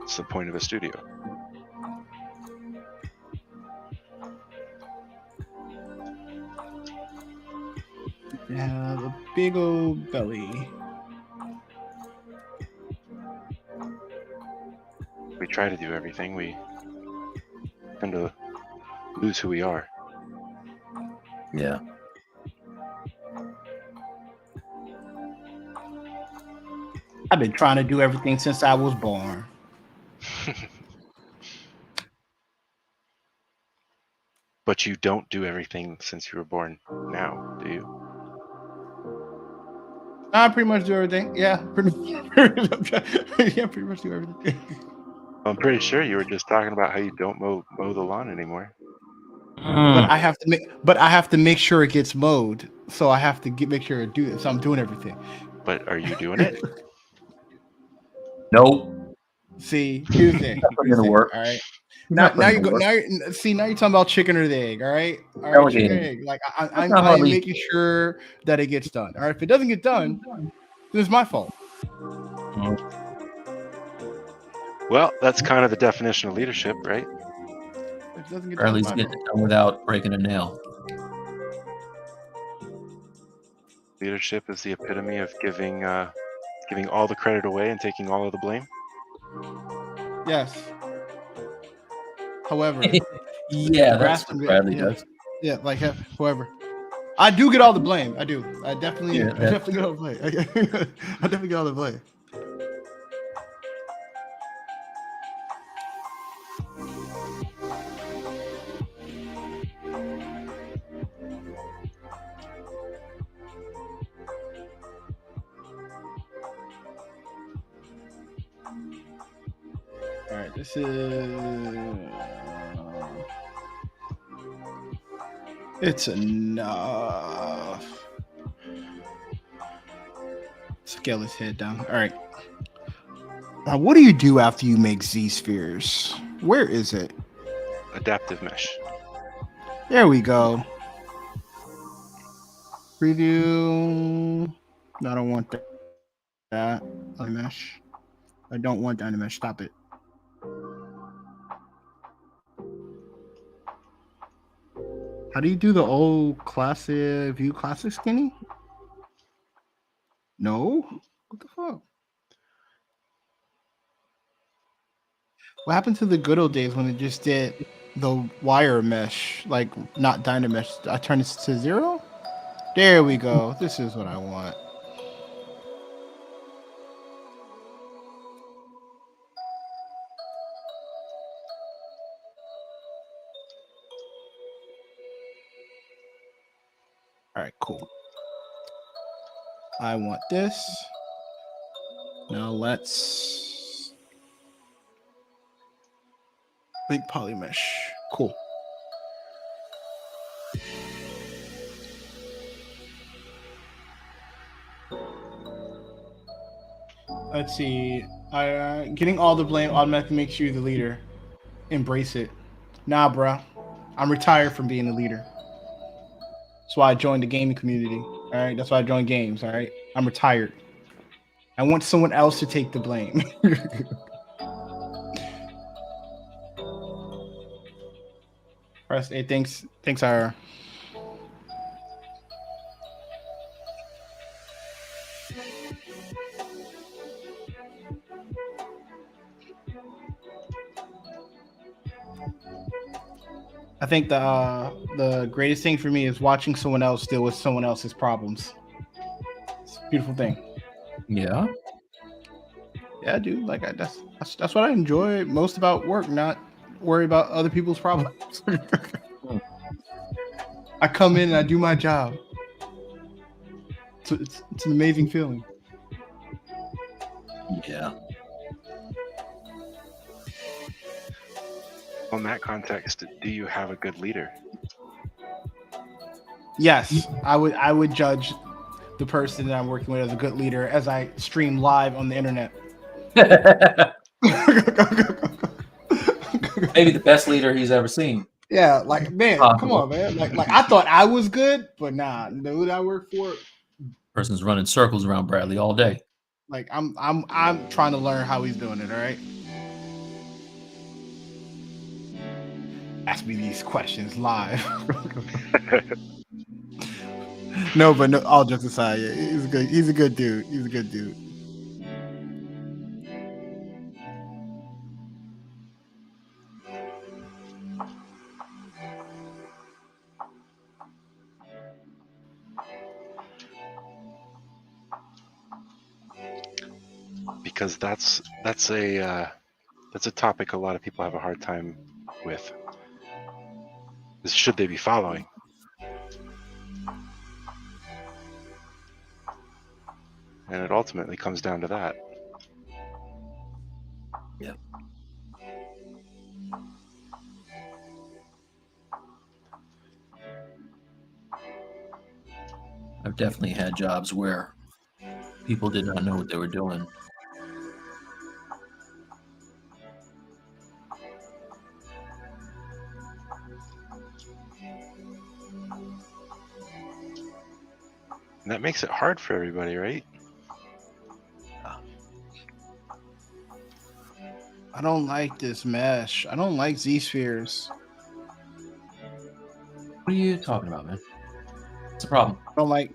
It's the point of a studio. Have a big old belly. We try to do everything. We tend to lose who we are. Yeah. I've been trying to do everything since I was born. But you don't do everything since you were born now, do you? I pretty much do everything. Yeah, pretty much do everything. I'm pretty sure you were just talking about how you don't mow the lawn anymore. But I have to make sure it gets mowed. So I have to make sure it do it. So I'm doing everything. But are you doing it? Nope. See, here's the thing. That's not gonna work. All right. He's Now not putting you it go. work. Now you're talking about chicken or the egg. All right. All right. Delegating. Chicken or egg. Like I'm not hardly- making sure that it gets done. All right. If it doesn't get done, then it's my fault. Well, that's kind of the definition of leadership, right? If it doesn't get Or at done, least it's my getting fault. it done without breaking a nail. Leadership is the epitome of giving all the credit away and taking all of the blame. Yes. However, Yeah, that's grass what can Bradley yeah, does. yeah, like whoever. I do get all the blame. I do. I definitely get all the blame. I definitely get all the blame. All right, this is. It's enough. Scale his head down. All right. Now, what do you do after you make Z spheres? Where is it? Adaptive mesh. There we go. Preview. No, I don't want that. Mesh. I don't want Dynamesh. Stop it. How do you do the old classic view classic skinny? No? What the fuck? What happened to the good old days when it just did the wire mesh, like not Dynamesh? I turned this to 0? There we go. This is what I want. All right, cool. I want this. Now let's big poly mesh. Cool. Let's see. Getting all the blame automatically makes you the leader. Embrace it. Nah, bruh. I'm retired from being a leader. That's why I joined the gaming community. All right. That's why I joined games. All right. I'm retired. I want someone else to take the blame. Press A. Thanks, Ira. I think the greatest thing for me is watching someone else deal with someone else's problems. It's a beautiful thing. Yeah. Yeah, dude. Like that's what I enjoy most about work. Not worry about other people's problems. I come in and I do my job. It's an amazing feeling. Yeah. In that context, do you have a good leader? Yes, I would judge the person that I'm working with as a good leader as I stream live on the internet. Maybe the best leader he's ever seen. Yeah, like man, Possible. come on, man. Like I thought I was good, but nah, the dude I work for, Person's running circles around Bradley all day. like I'm trying to learn how he's doing it. All right. Ask me these questions live. No, all jokes aside, yeah, he's a good dude. He's a good dude. Because that's a topic a lot of people have a hard time with. Is should they be following? And it ultimately comes down to that. Yeah. I've definitely had jobs where people did not know what they were doing. And that makes it hard for everybody, right? I don't like this mesh. I don't like Z-spheres. What are you talking about, man? What's the problem? I don't like.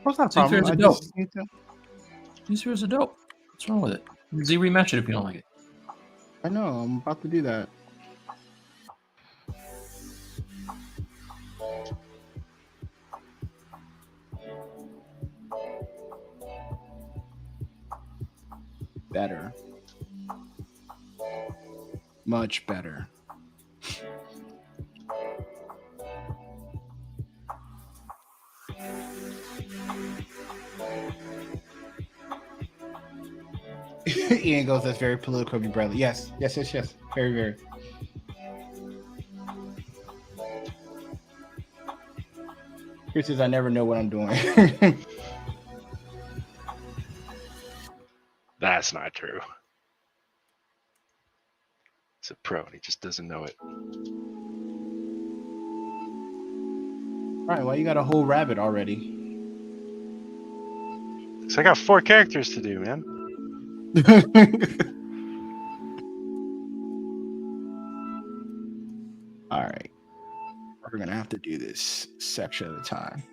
What's not a problem? Z-spheres are I dope. just need to. Z-spheres are dope. What's wrong with it? Z rematch it if you don't like it. I know. I'm about to do that. Better. Much better. Ian goes, that's very political of you, Bradley. Yes. Very, very. Chris says, I never know what I'm doing. That's not true. He's a pro and he just doesn't know it. All right, well, you got a whole rabbit already. So I got 4 characters to do, man. All right. We're going to have to do this section at a time.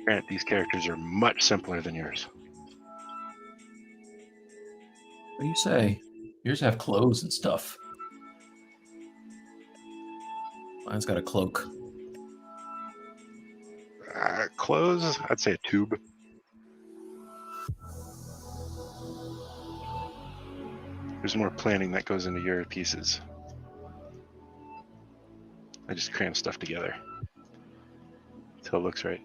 Granted, these characters are much simpler than yours. What do you say? Yours have clothes and stuff. Mine's got a cloak. Clothes, I'd say a tube. There's more planning that goes into your pieces. I just cram stuff together until it looks right.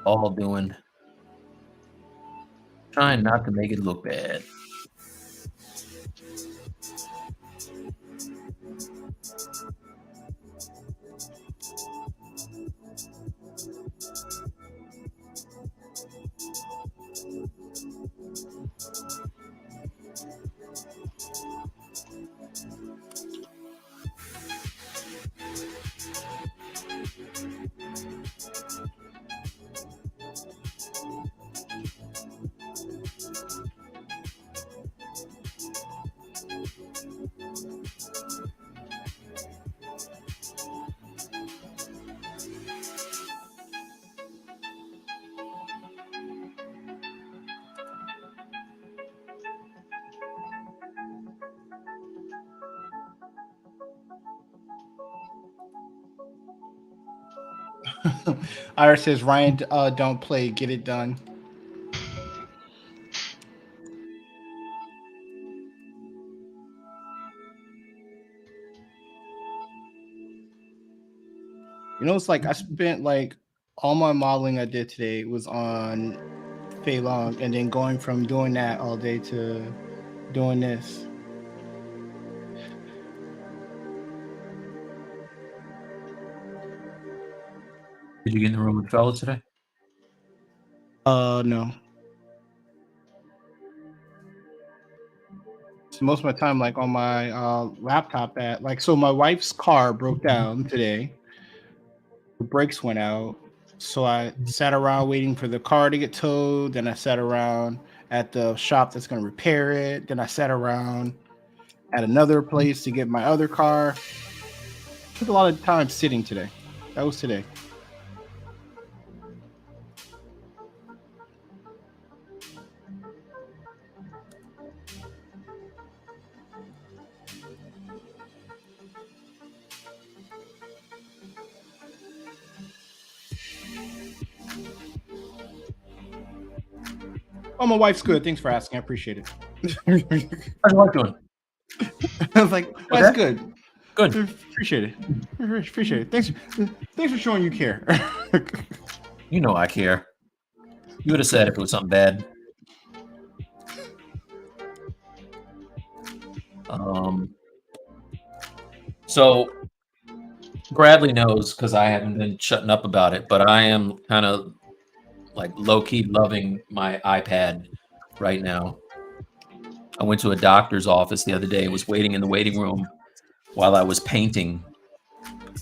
All doing. Trying not to make it look bad. Ira says Ryan, don't play, get it done. You know, it's like I spent like all my modeling I did today was on Fei Long, and then going from doing that all day to doing this. Did you get in the room with fellas today? No. So most of my time, like on my laptop, at like, so my wife's car broke down today. The brakes went out, so I sat around waiting for the car to get towed. Then I sat around at the shop that's going to repair it. Then I sat around at another place to get my other car. Took a lot of time sitting today. That was today. Oh, my wife's good. Thanks for asking. I appreciate it. How's your wife doing? I was like, Okay. that's good. Good. Appreciate it. Appreciate it. Thanks for showing you care. You know I care. You would have said if it was something bad. So Bradley knows because I haven't been shutting up about it, but I am kind of like low-key loving my iPad right now. I went to a doctor's office the other day and was waiting in the waiting room while I was painting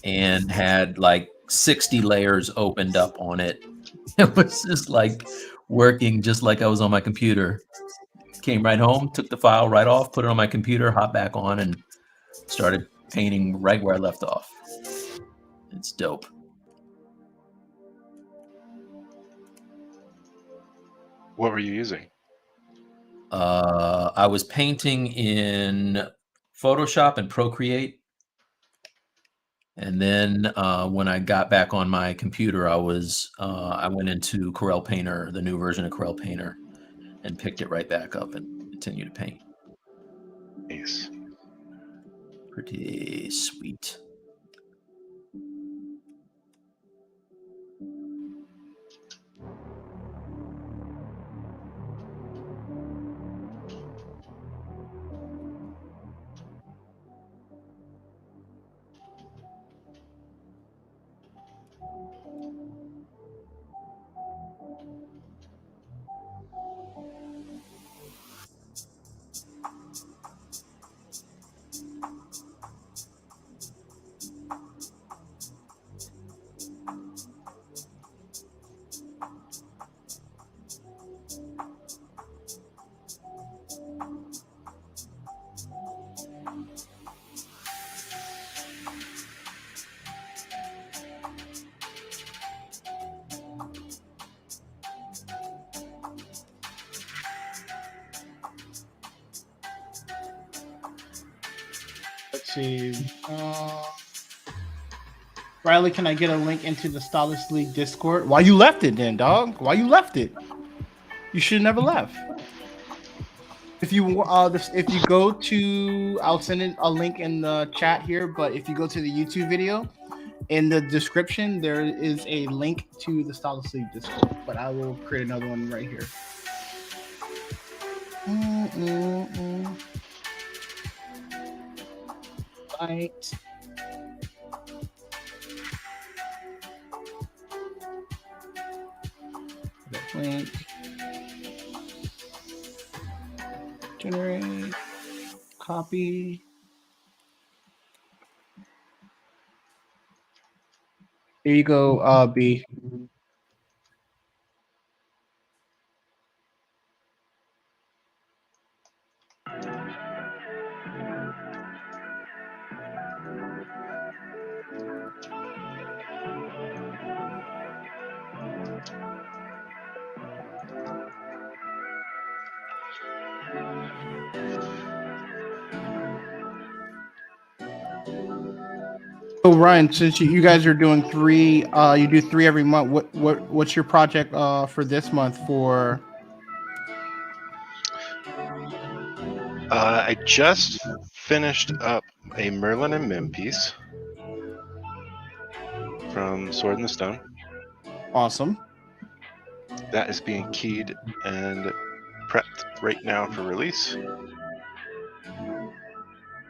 and had like 60 layers opened up on it. It was just like working just like I was on my computer. Came right home, took the file right off, put it on my computer, hopped back on, and started painting right where I left off. It's dope. What were you using? I was painting in Photoshop and Procreate. And then when I got back on my computer, I went into Corel Painter, the new version of Corel Painter, and picked it right back up and continued to paint. Nice. Pretty sweet. Let's see. Riley, can I get a link into the Stylus League Discord? Why you left it then, dog? Why you left it? You should have never left. If you go to, I'll send it a link in the chat here. But if you go to the YouTube video, in the description there is a link to the Stylus League Discord. But I will create another one right here. Right. Link. Generate. Copy. Here you go, B. So Ryan, since you guys are doing three, you do three every month. What's your project for this month for? I just finished up a Merlin and Mim piece from Sword in the Stone. Awesome. That is being keyed and prepped right now for release.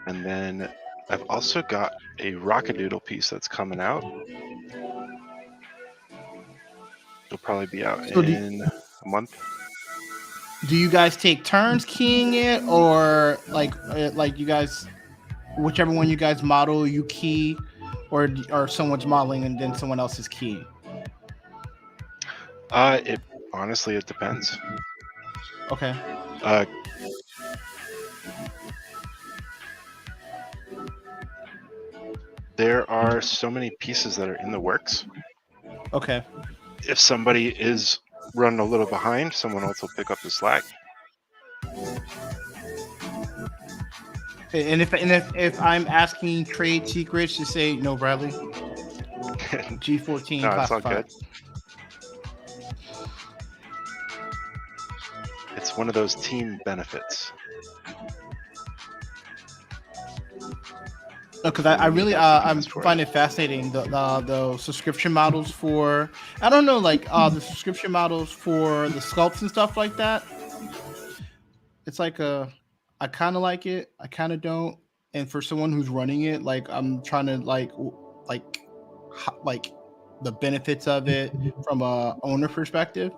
And then I've also got a Rockadoodle piece that's coming out. It'll probably be out So in a month. do you guys take turns keying it, or like you guys, whichever one you guys model, you key, or someone's modeling and then someone else is keying? It honestly, it depends. Okay. There are so many pieces that are in the works. Okay. If somebody is running a little behind, someone else will pick up the slack. And if I'm asking trade secrets, to say no, Bradley. G14 No, it's all classified. good. It's one of those team benefits. No, because I really I find it fascinating the subscription models for, I don't know, like the subscription models for the sculpts and stuff like that. It's like I kind of like it, I kind of don't, and for someone who's running it, like I'm trying to like the benefits of it from a owner perspective,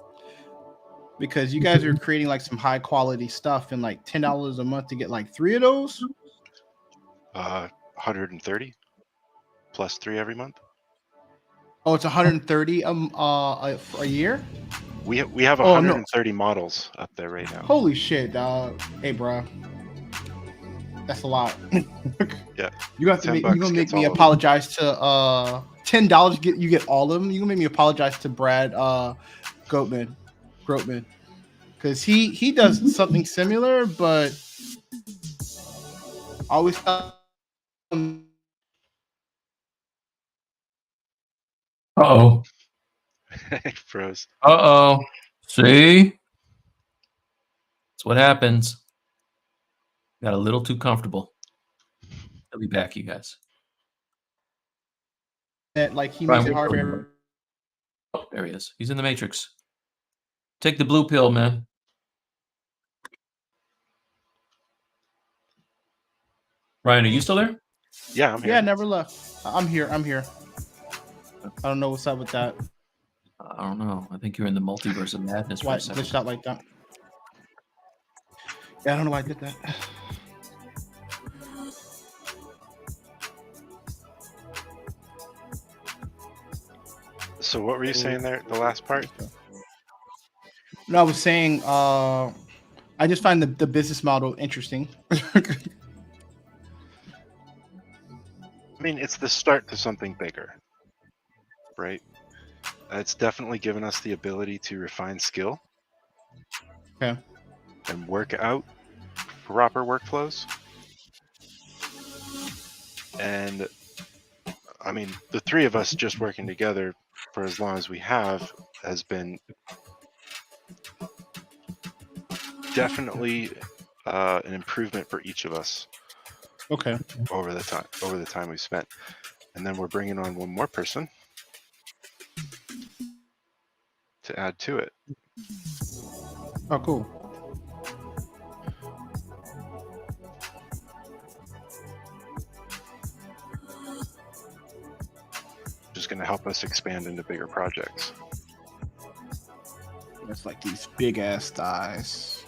because you guys are creating like some high quality stuff, and like $10 a month to get like three of those. 130 plus 3 every month. Oh, it's 130 a year. We have 130 models up there right now. Holy shit, dog! Hey, bro, that's a lot. Yeah, you have to make, you gonna make me apologize to $10. You get all of them. You gonna make me apologize to Brad Grootman, because he does something similar, but always. Uh-oh. Froze. Uh-oh. See? That's what happens. Got a little too comfortable. I'll be back, you guys. That like he makes it hard for everyone. Oh, there he is. He's in the Matrix. Take the blue pill, man. Ryan, are you still there? Yeah, I'm here. Yeah, never left. I'm here. I don't know what's up with that. I don't know. I think you're in the multiverse of madness. Why glitched out like that? Yeah, I don't know why I did that. So what were you saying there, the last part? No, I was saying I just find the business model interesting. I mean, it's the start to something bigger, right? It's definitely given us the ability to refine skill. Okay. And work out proper workflows. And I mean, the three of us just working together for as long as we have has been definitely an improvement for each of us. Okay. Over the time we've spent, and then we're bringing on one more person to add to it. Oh, cool. Just going to help us expand into bigger projects. It's like these big ass thighs.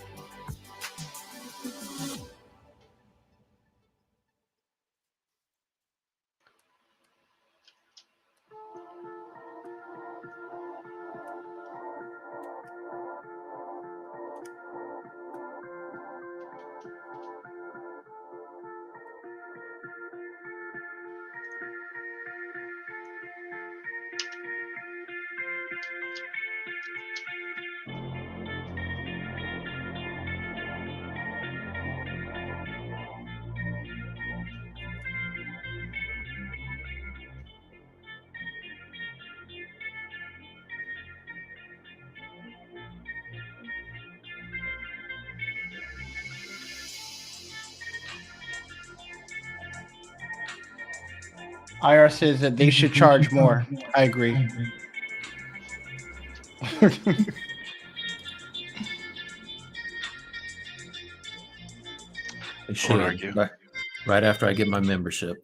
IR says that they should charge more. I agree. They I won't should. argue. Right after I get my membership,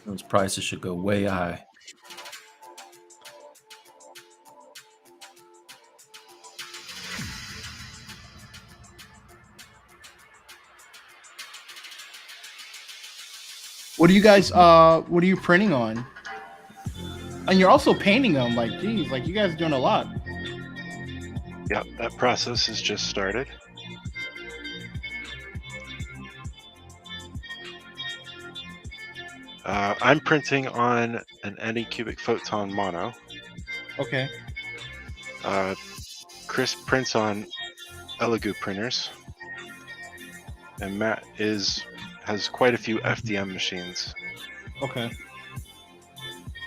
those prices should go way high. What are you guys? What are you printing on? And you're also painting them. Like, geez, like you guys are doing a lot. Yep, that process has just started. I'm printing on an Anycubic Photon Mono. Okay. Chris prints on Elegoo printers, and Matt has quite a few FDM machines, Okay.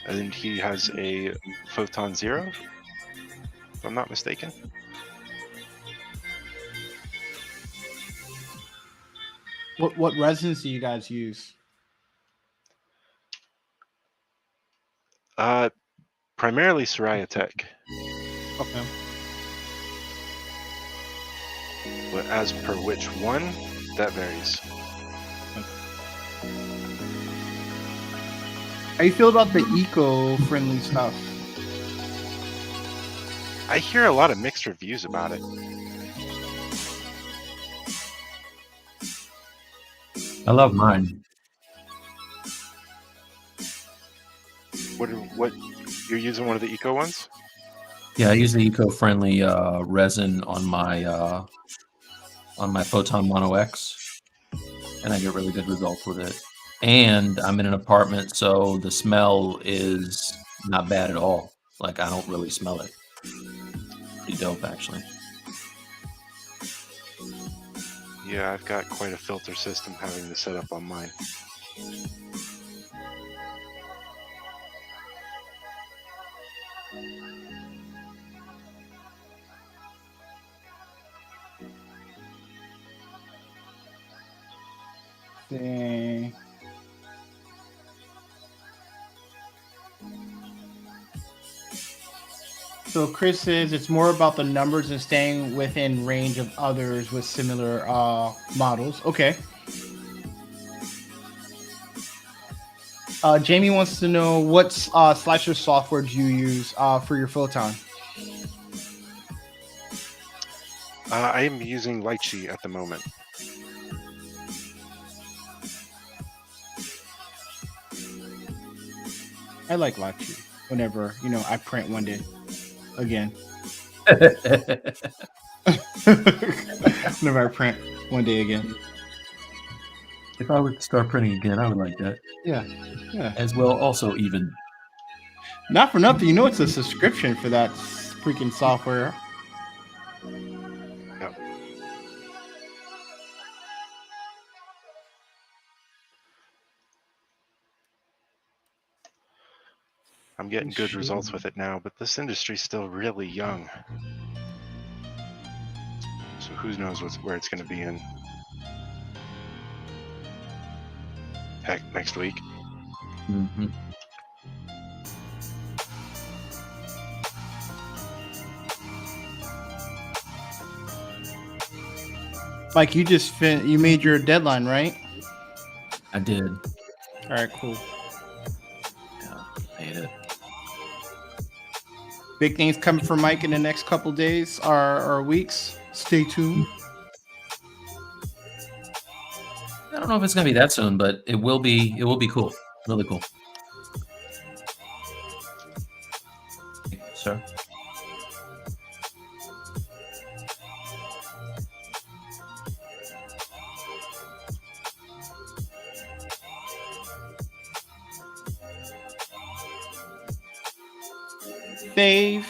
and he has a Photon Zero, if I'm not mistaken. What resins do you guys use? Primarily Soraya Tech, Okay. but as per which one, that varies. How you feel about the eco-friendly stuff? I hear a lot of mixed reviews about it. I love mine. What you're using one of the eco ones? Yeah, I use the eco-friendly resin on my Photon Mono X, and I get really good results with it. And I'm in an apartment, so the smell is not bad at all. Like, I don't really smell it. Pretty dope, actually. Yeah, I've got quite a filter system having to set up on mine. Dang. So Chris says it's more about the numbers and staying within range of others with similar models. Okay. Jamie wants to know what slicer software do you use for your Photon? I am using Lychee at the moment. I like Lychee whenever, I print one day again. Whenever I print one day again. If I were to start printing again, I would like that. Yeah. As well, also even. Not for nothing, it's a subscription for that freaking software. Yep. I'm getting good results with it now, but this industry's still really young. So who knows where it's going to be in heck next week. Mm-hmm. Mike, you made your deadline, right? I did. All right, cool. Yeah, made it. Big things coming from Mike in the next couple days or weeks. Stay tuned. I don't know if it's gonna be that soon, but it will be. It will be cool. Really cool. Thank you, sir. Fave.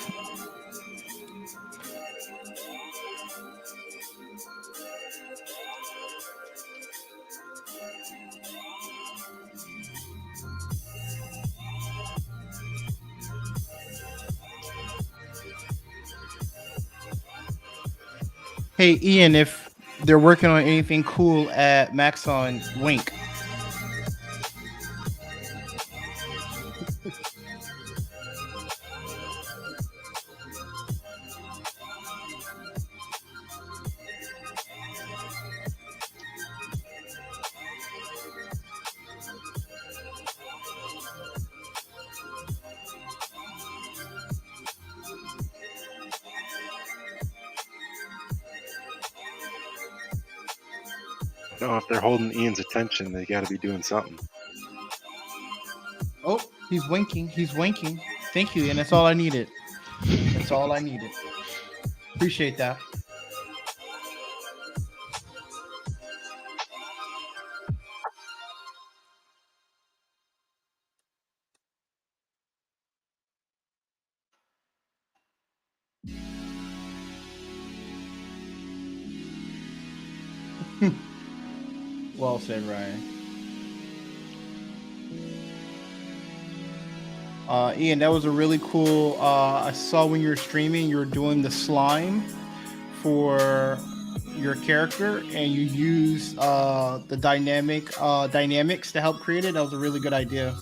Hey, Ian, if they're working on anything cool at Maxon, wink. No, if they're holding Ian's attention, they got to be doing something. Oh, he's winking. He's winking. Thank you, Ian. That's all I needed. That's all I needed. Appreciate that. Well said, Ryan. Ian, that was a really cool. I saw when you were streaming, you were doing the slime for your character, and you use the dynamics to help create it. That was a really good idea.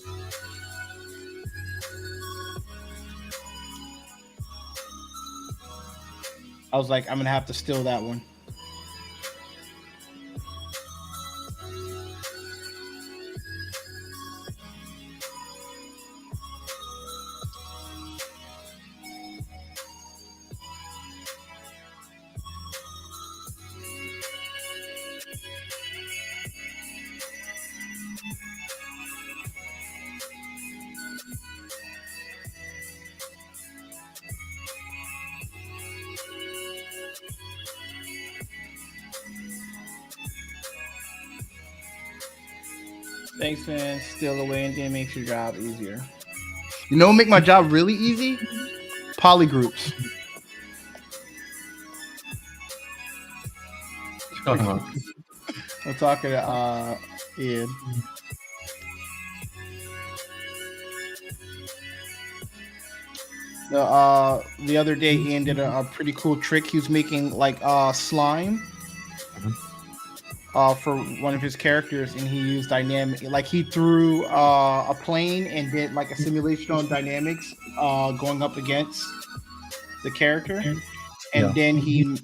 I was like, I'm gonna have to steal that one. Thanks, man. Steal away and then makes your job easier. You know what make my job really easy? Polygroups. Talking about. I'm talking to Ian. The other day, Ian did a pretty cool trick. He was making like slime for one of his characters, and he used dynamic. Like he threw a plane and did like a simulation on dynamics going up against the character, and then he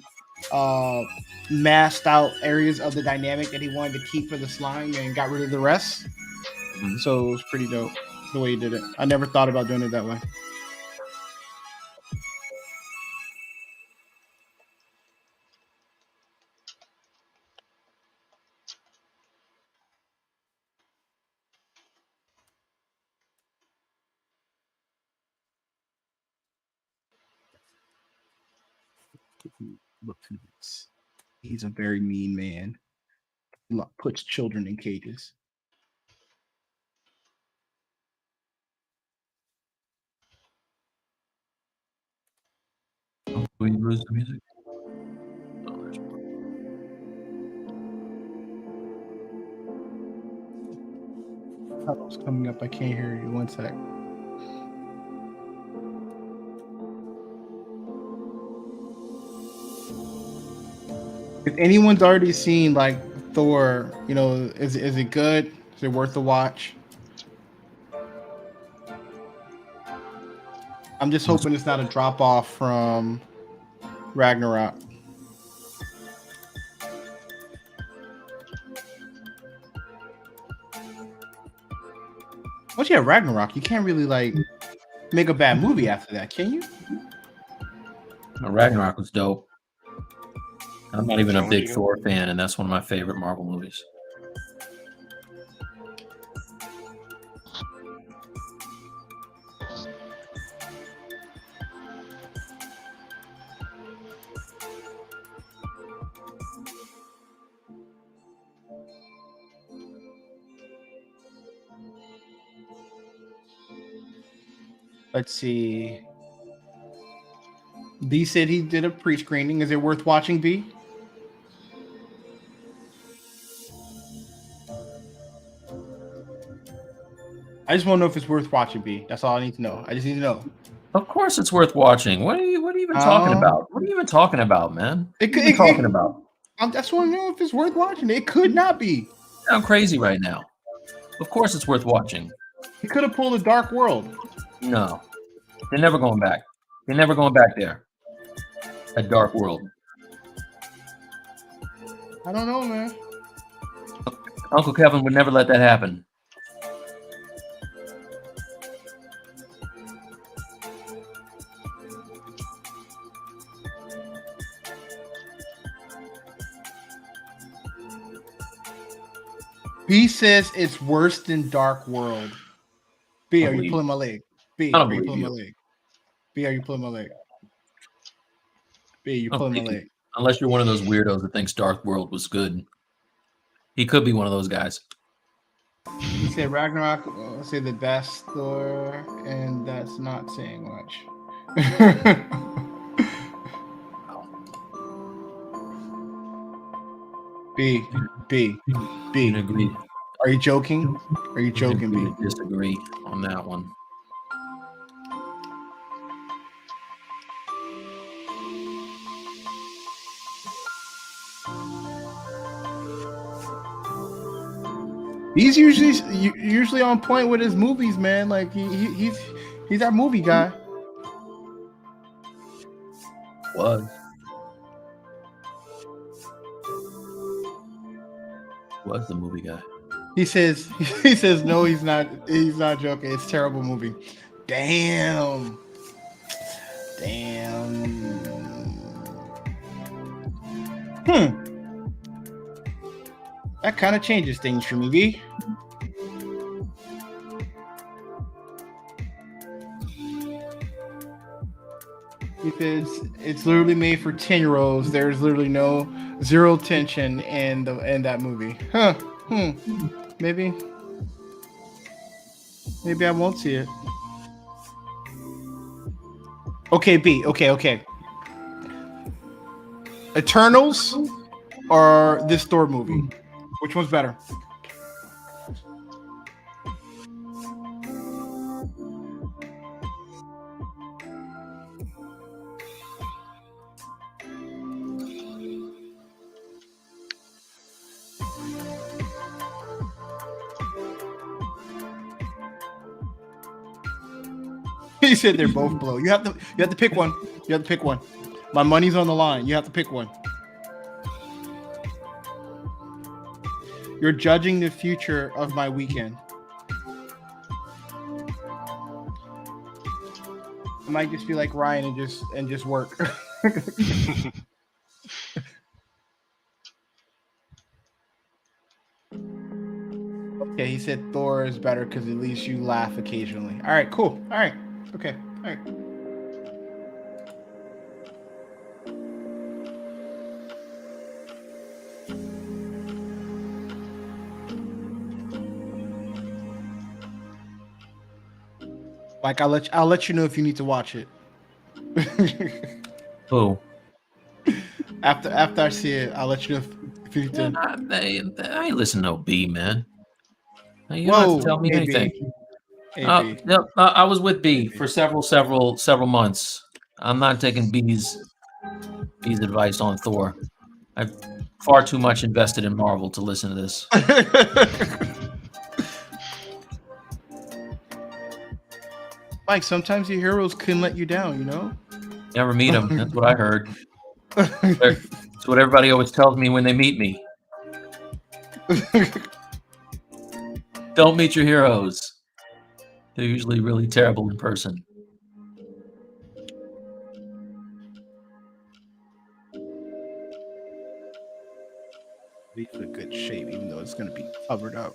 masked out areas of the dynamic that he wanted to keep for the slime and got rid of the rest. So it was pretty dope the way he did it. I never thought about doing it that way. Look to this. He's a very mean man. He puts children in cages. Will you lose the music? It's coming up. I can't hear you. One sec. If anyone's already seen like Thor, you know, is it good? Is it worth the watch? I'm just hoping it's not a drop off from Ragnarok. Once you have Ragnarok, you can't really like make a bad movie after that, can you? No, Ragnarok was dope. I'm not even a big Challenging. Thor fan, and that's one of my favorite Marvel movies. Let's see. B said he did a pre-screening. Is it worth watching, B? I just want to know if it's worth watching, B. That's all I need to know. I just need to know. Of course, it's worth watching. What are you even talking about? What are you even talking about, man? What are you talking about? I just want to know if it's worth watching. It could not be. I'm crazy right now. Of course, it's worth watching. It could have pulled a Dark World. No, they're never going back. They're never going back there. A Dark World. I don't know, man. Uncle Kevin would never let that happen. B says it's worse than Dark World. B, I are you believe- pulling my leg? B, I are don't you believe pulling my you. leg? B, are you pulling my leg? B, you I don't pulling my think you- leg? Unless you're one of those weirdos that thinks Dark World was good. He could be one of those guys. He said Ragnarok, say the best Thor, and that's not saying much. B, B, You B. agree? Are you joking? Are you joking, Agree B? to disagree on that one. He's usually on point with his movies, man. Like he's our movie guy. Was the movie guy? He says no, he's not joking. It's a terrible movie. Damn. That kind of changes things for me, B. He says it's literally made for 10-year-olds. There's literally zero tension in that movie. Huh. Maybe I won't see it. Okay, B. Okay. Eternals or this Thor movie? Which one's better? He said they're both blow. You have to pick one. You have to pick one. My money's on the line. You have to pick one. You're judging the future of my weekend. I might just be like Ryan and just work. Okay, he said Thor is better because at least you laugh occasionally. All right, cool. All right, okay, all right. Like I'll let you know if you need to watch it. Who? After I see it, I'll let you know if you need to. I ain't listen to no B, man. You don't have Whoa, to tell me AB. anything. AB. No, I was with B for several months. I'm not taking B's advice on Thor. I've far too much invested in Marvel to listen to this. Mike, sometimes your heroes can let you down, you know? Never meet them. That's what I heard. That's what everybody always tells me when they meet me. Don't meet your heroes. They're usually really terrible in person. Be in good shape, even though it's going to be covered up.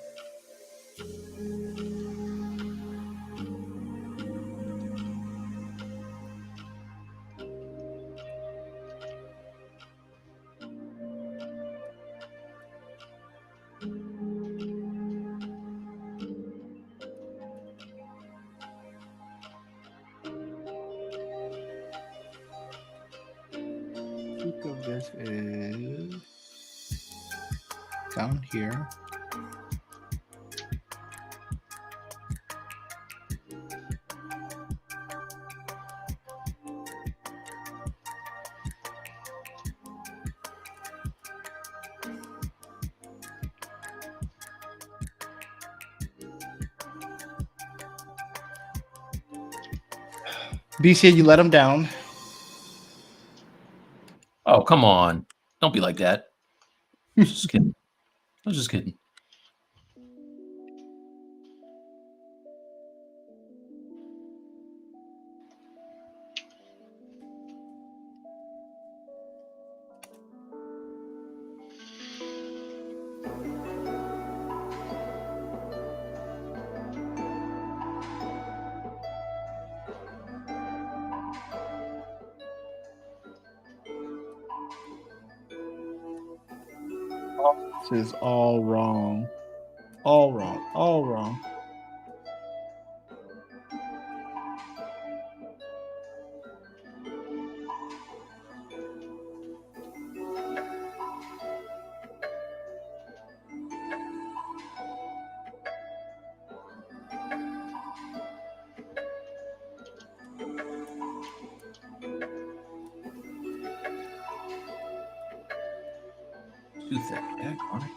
Think of this is down here. B said you let him down. Oh, come on. Don't be like that. I was just kidding. I was just kidding. This is all wrong. All wrong. All wrong. Too thick. Yeah, on it.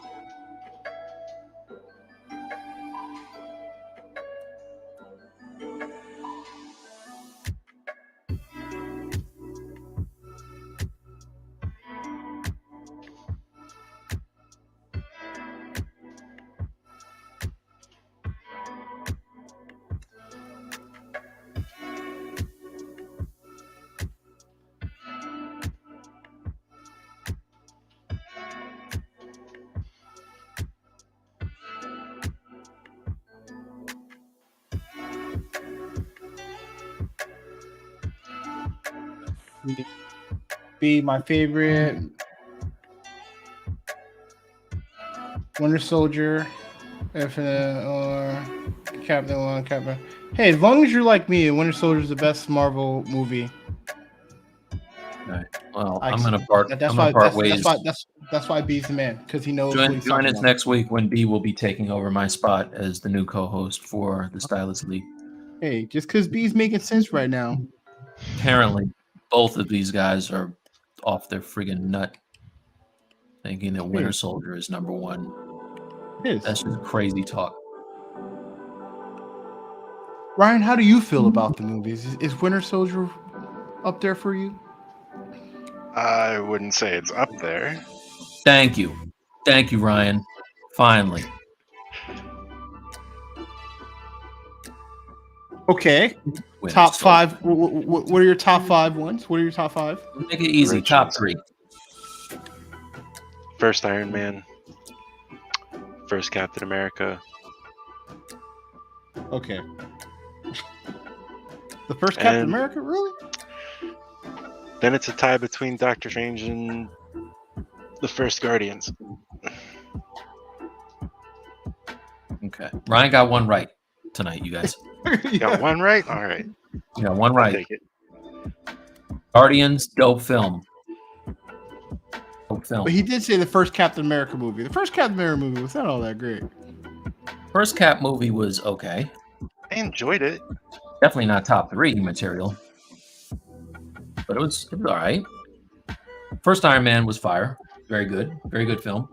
Be my favorite. Winter Soldier, Infinite, or Captain One, Captain. Hey, as long as you're like me, Winter Soldier is the best Marvel movie. Right. Well, I- I'm gonna part. That's I'm why. gonna part ways. That's why B's the man, because he knows what he's Join talking us about. next week when B will be taking over my spot as the new co-host for the Stylus League. Hey, just because B's making sense right now. Apparently, both of these guys are off their friggin' nut, thinking that Winter Soldier is number one. It is. That's just crazy talk. Ryan, how do you feel about the movies? Is Winter Soldier up there for you? I wouldn't say it's up there. Thank you, Ryan. Finally, Okay. Winter Top Soldier. 5. What are your top 5 ones? What are your top 5? Make it easy. Richards. Top 3. First Iron Man. First Captain America. Okay. The first Captain And- America, really? Then it's a tie between Doctor Strange and the first Guardians. Okay, Ryan got one right tonight, you guys. Got one right? All right. You got one I'll right. take it. Guardians, dope film. Dope film. But he did say the first Captain America movie. The first Captain America movie was not all that great. First Cap movie was okay. I enjoyed it. Definitely not top 3 material, but it was all right. First Iron Man was fire. Very good film.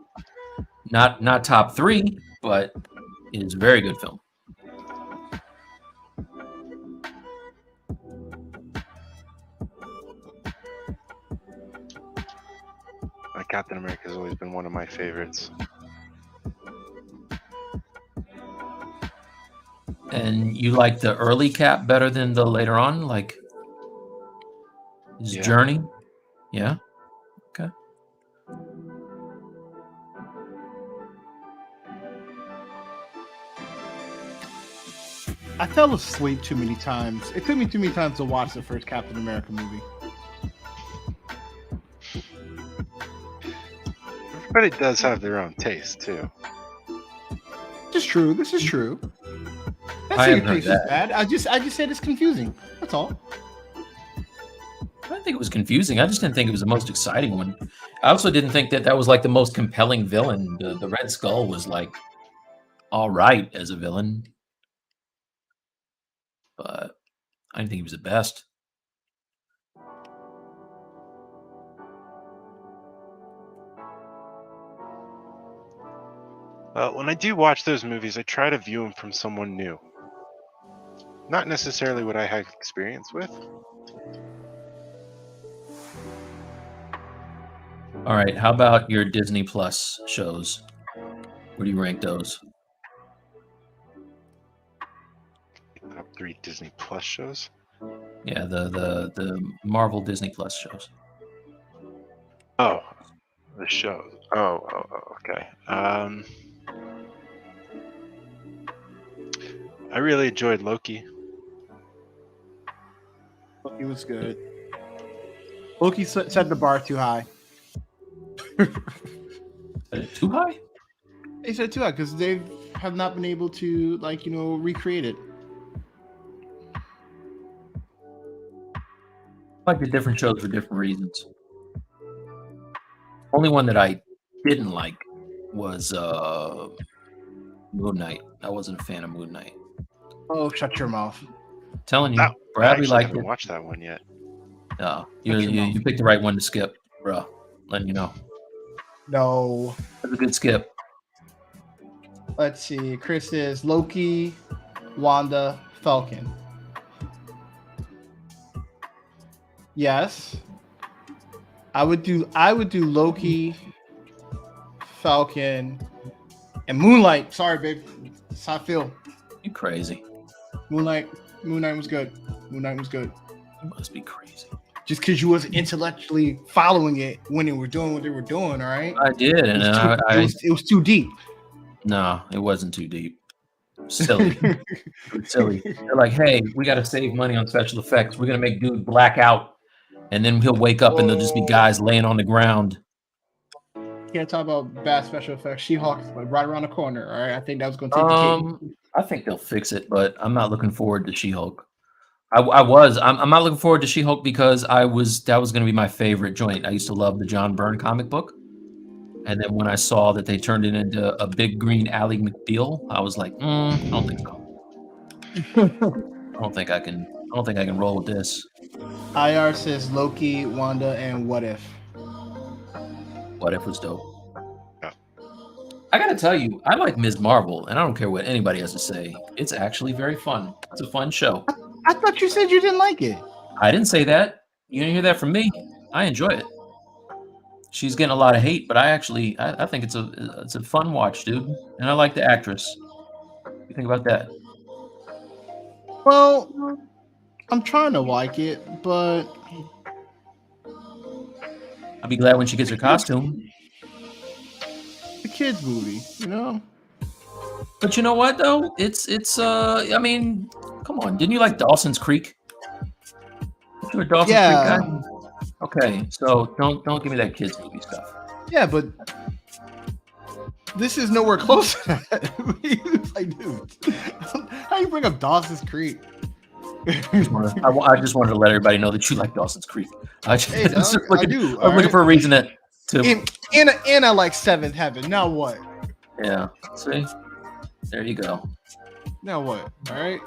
Not top 3, but it is a very good film. Captain America has always been one of my favorites. And you like the early Cap better than the later on, like his journey? Yeah. Okay. I fell asleep too many times. It took me too many times to watch the first Captain America movie. Everybody does have their own taste too. This is true. This is true. That's I your haven't heard taste is that. bad. I just said it's confusing. That's all. I didn't think it was confusing. I just didn't think it was the most exciting one. I also didn't think that was like the most compelling villain. The Red Skull was like all right as a villain, but I didn't think he was the best. When I do watch those movies, I try to view them from someone new. Not necessarily what I have experience with. All right, how about your Disney Plus shows? Where do you rank those? Top 3 Disney Plus shows. Yeah, the Marvel Disney Plus shows. Oh, the shows. Oh, okay. I really enjoyed Loki. Loki was good. Loki set the bar too high. Too high? They said too high because they have not been able to recreate it. I like the different shows for different reasons. Only one that I didn't like was Moon Knight. I wasn't a fan of Moon Knight. Oh, shut your mouth. Telling you, I Bradley actually liked haven't it. watched that one yet. No, Shut your mouth. you picked the right one to skip, bro. Letting you know. No. That's a good skip. Let's see. Chris is Loki, Wanda, Falcon. Yes. I would do Loki, Falcon, and Moonlight. Sorry, babe. That's how I feel. You crazy. Moonlight was good. Moonlight was good. You must be crazy. Just because you wasn't intellectually following it when they were doing what they were doing, all right? I did, and it was too deep. No, it wasn't too deep. Silly. It was silly. They're like, hey, we got to save money on special effects. We're going to make dude black out, and then he'll wake up and there'll just be guys laying on the ground. Can't talk about bad special effects. She-Hulk's like right around the corner, all right? I think that was going to take the cake. I think they'll fix it, but I'm not looking forward to She-Hulk. I'm not looking forward to She-Hulk because that was going to be my favorite joint. I used to love the John Byrne comic book. And then when I saw that they turned it into a big green Ally McBeal, I was like, I don't think so. I don't think I can roll with this. IR says Loki, Wanda, and What If. What If was dope. Yeah. I gotta tell you, I like Ms. Marvel, and I don't care what anybody has to say. It's actually very fun. It's a fun show. I thought you said you didn't like it. I didn't say that. You didn't hear that from me. I enjoy it. She's getting a lot of hate, but I think it's a fun watch, dude. And I like the actress. What do you think about that? Well, I'm trying to like it, but I'll be glad when she gets her costume. The kids movie, you know? But you know what though? It's I mean, come on. Didn't you like Dawson's Creek? You a Dawson's Creek guy? Okay, so don't give me that kids movie stuff. Yeah, but this is nowhere close to that. Like, dude, how you bring up Dawson's Creek? I just wanted to let everybody know that you like Dawson's Creek. I do. I'm looking for a reason to. And I like Seventh Heaven. Now what? Yeah. See, there you go. Now what? All right.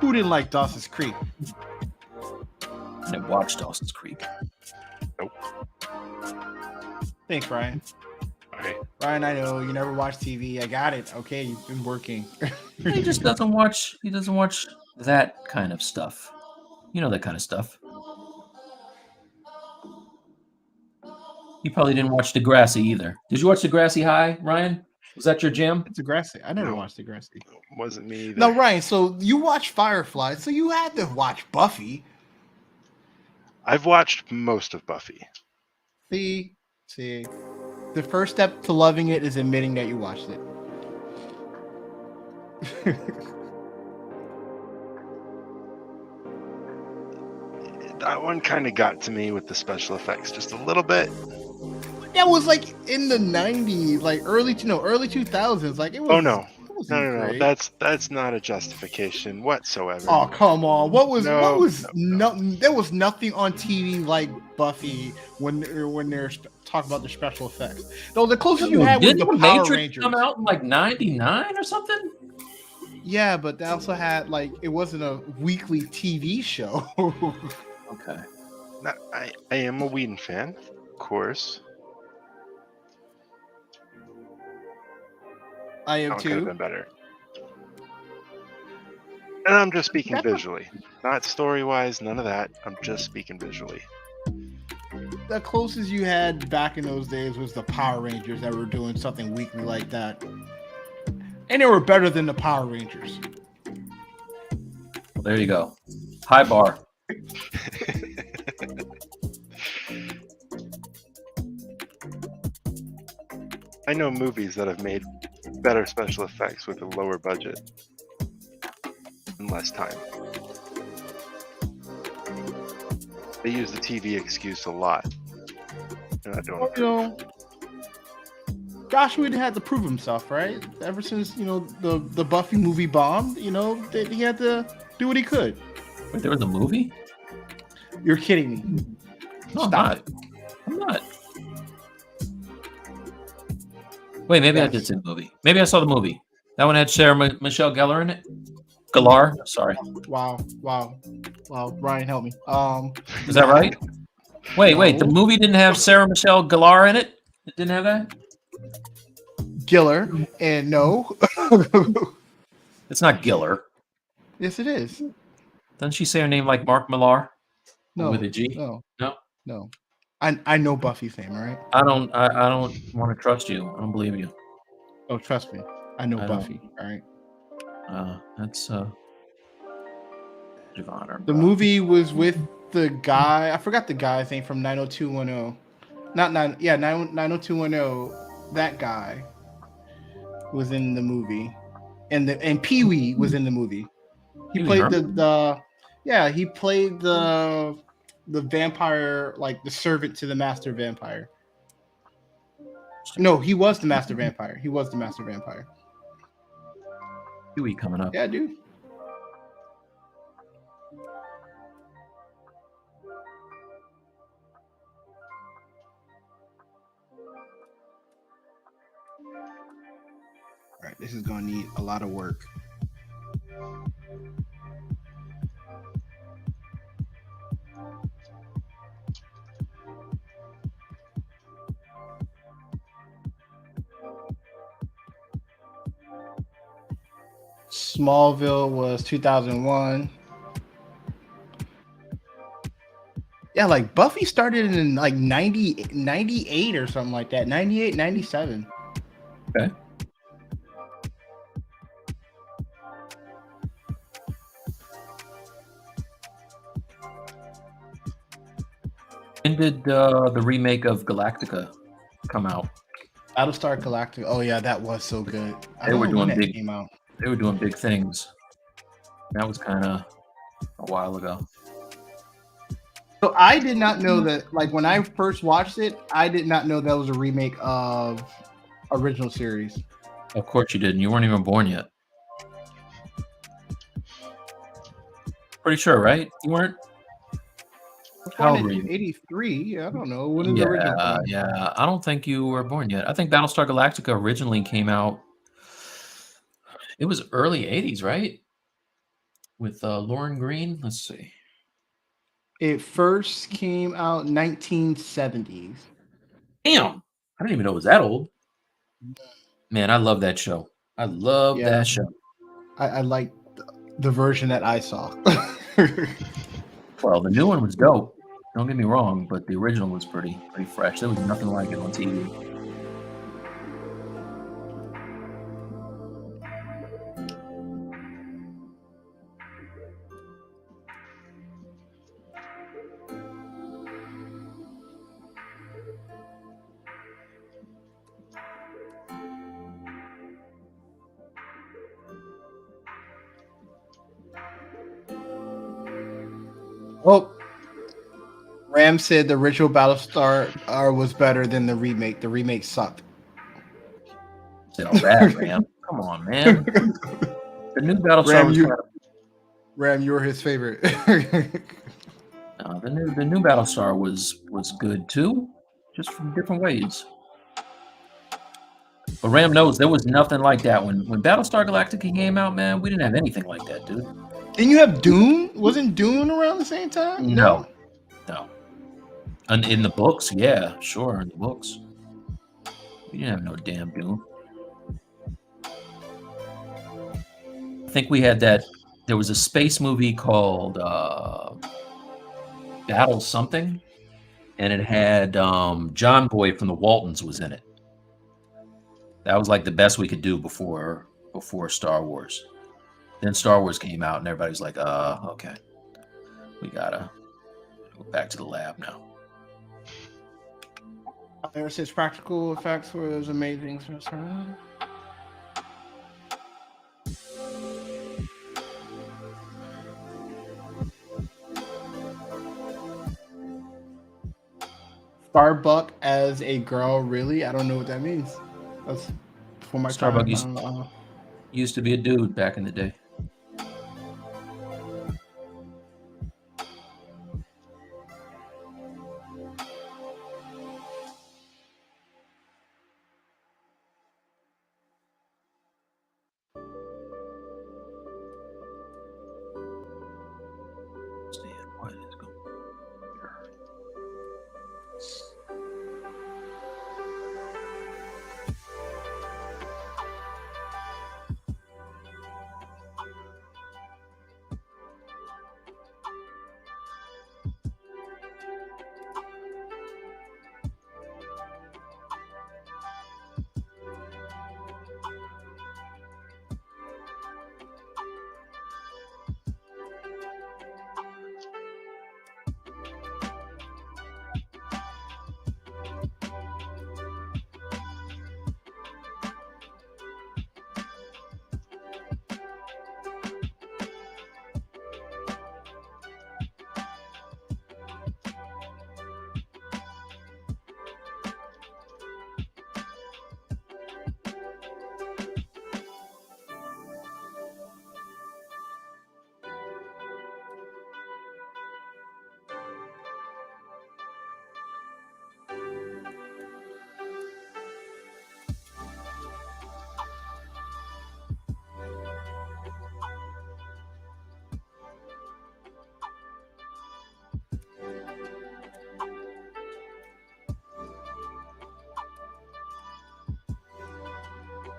Who didn't like Dawson's Creek? I didn't watch Dawson's Creek. Nope. Thanks, Ryan. Okay. Ryan, I know you never watch TV. I got it. Okay, you've been working. He just doesn't watch. He doesn't watch that kind of stuff. You know that kind of stuff. You probably didn't watch Degrassi either. Did you watch Degrassi High, Ryan? Was that your jam? It's Degrassi. I never watched Degrassi. Wasn't me either. No, Ryan, so you watch Firefly, so you had to watch Buffy. I've watched most of Buffy. See. The first step to loving it is admitting that you watched it. That one kind of got to me with the special effects just a little bit. That was like in the 90s, like early 2000s. Like it was. Oh no. No. Great. That's not a justification whatsoever. Oh come on! What was No. There was nothing on TV like Buffy when they're talking about the special effects. No, the closest you had was the Power Matrix Rangers. Come out in like '99 or something. Yeah, but they also had like it wasn't a weekly TV show. Okay. I am a Whedon fan, of course. I am Could have too. been better. And I'm just speaking visually, not story-wise. None of that. I'm just speaking visually. The closest you had back in those days was the Power Rangers that were doing something weekly like that, and they were better than the Power Rangers. Well, there you go. High bar. I know movies that have made better special effects with a lower budget and less time. They use the TV excuse a lot. And I don't Well, approve. Josh Whedon had to prove himself, right? Ever since the Buffy movie bombed, that he had to do what he could. Wait, there was a movie? You're kidding me. No, I'm Stop not. it. I'm not. Wait, maybe I did Yes. see the movie. Maybe I saw the movie. That one had Sarah Michelle Gellar in it. Gellar, sorry. Wow. Ryan, help me. Is that right? Wait. The No. movie didn't have Sarah Michelle Gellar in it. It didn't have that. Giller, and no. It's not Giller. Yes, it is. Doesn't she say her name like Mark Millar? No. With a G? No. I know Buffy's name, all right? I don't want to trust you. I don't believe you. Oh, trust me. I know I Buffy, all right? That's Javon. The movie was with the guy. I forgot the guy's name from 90210. Not 90210. That guy was in the movie, and Pee Wee was in the movie. He Pee Wee played Herman? he played the vampire, like the servant to the master vampire. No, he was the master vampire. Pee Wee coming up. Yeah, dude. All right, this is gonna need a lot of work. Smallville was 2001. Yeah, like Buffy started in like 98 or something like that. 98, 97. Okay. When did the remake of Galactica come out? Battlestar Galactica. Oh yeah, that was so good. They were doing that big. came out. They were doing big things. That was kind of a while ago. So I did not know that. Like when I first watched it, I did not know that was a remake of original series. Of course you didn't. You weren't even born yet. Pretty sure, right? You weren't. How old were you? 83. I don't know. When is the original? Yeah. I don't think you were born yet. I think Battlestar Galactica originally came out. It was early 80s, right? With Lauren Green. Let's see. It first came out 1970s. Damn. I didn't even know it was that old. Man, I love that show. I love that show. I like the version that I saw. Well, the new one was dope. Don't get me wrong, but the original was pretty fresh. There was nothing like it on TV. Well, Ram said the original Battlestar was better than the remake. The remake sucked. Said all that, Ram. Come on, man. The new Battlestar was Ram, you were his favorite. the new Battlestar was good too, just from different ways. But Ram knows there was nothing like that when Battlestar Galactica came out, man. We didn't have anything like that, dude. Didn't you have Dune? Wasn't Dune around the same time? No. And in the books, yeah, sure, in the books. We didn't have no damn Dune. I think we had that. There was a space movie called Battle something, and it had John Boy from the Waltons was in it. That was like the best we could do before Star Wars. Then Star Wars came out, and everybody was like, okay, we gotta go back to the lab now. There says practical effects was amazing. Starbuck as a girl, really? I don't know what that means. That's before my Starbuck time. I used, don't know. used to be a dude back in the day.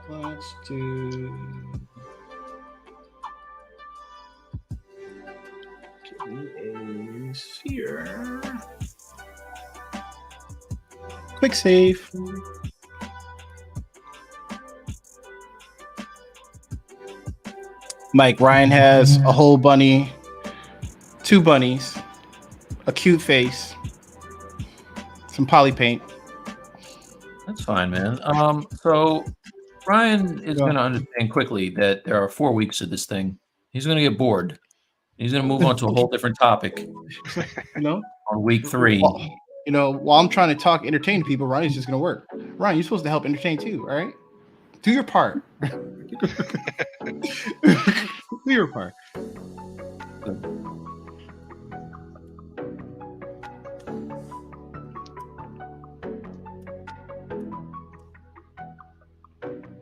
Let's do. Give me a sphere. Quick save. Mike, Ryan has a whole bunny, 2 bunnies, a cute face, some poly paint. That's fine, man. So Ryan is going to understand quickly that there are 4 weeks of this thing. He's going to get bored. He's going to move on to a whole different topic You know, on week 3. while I'm trying to talk, entertain people, Ryan's just gonna work. Ryan, you're supposed to help entertain too, all right? Do your part. Do your part.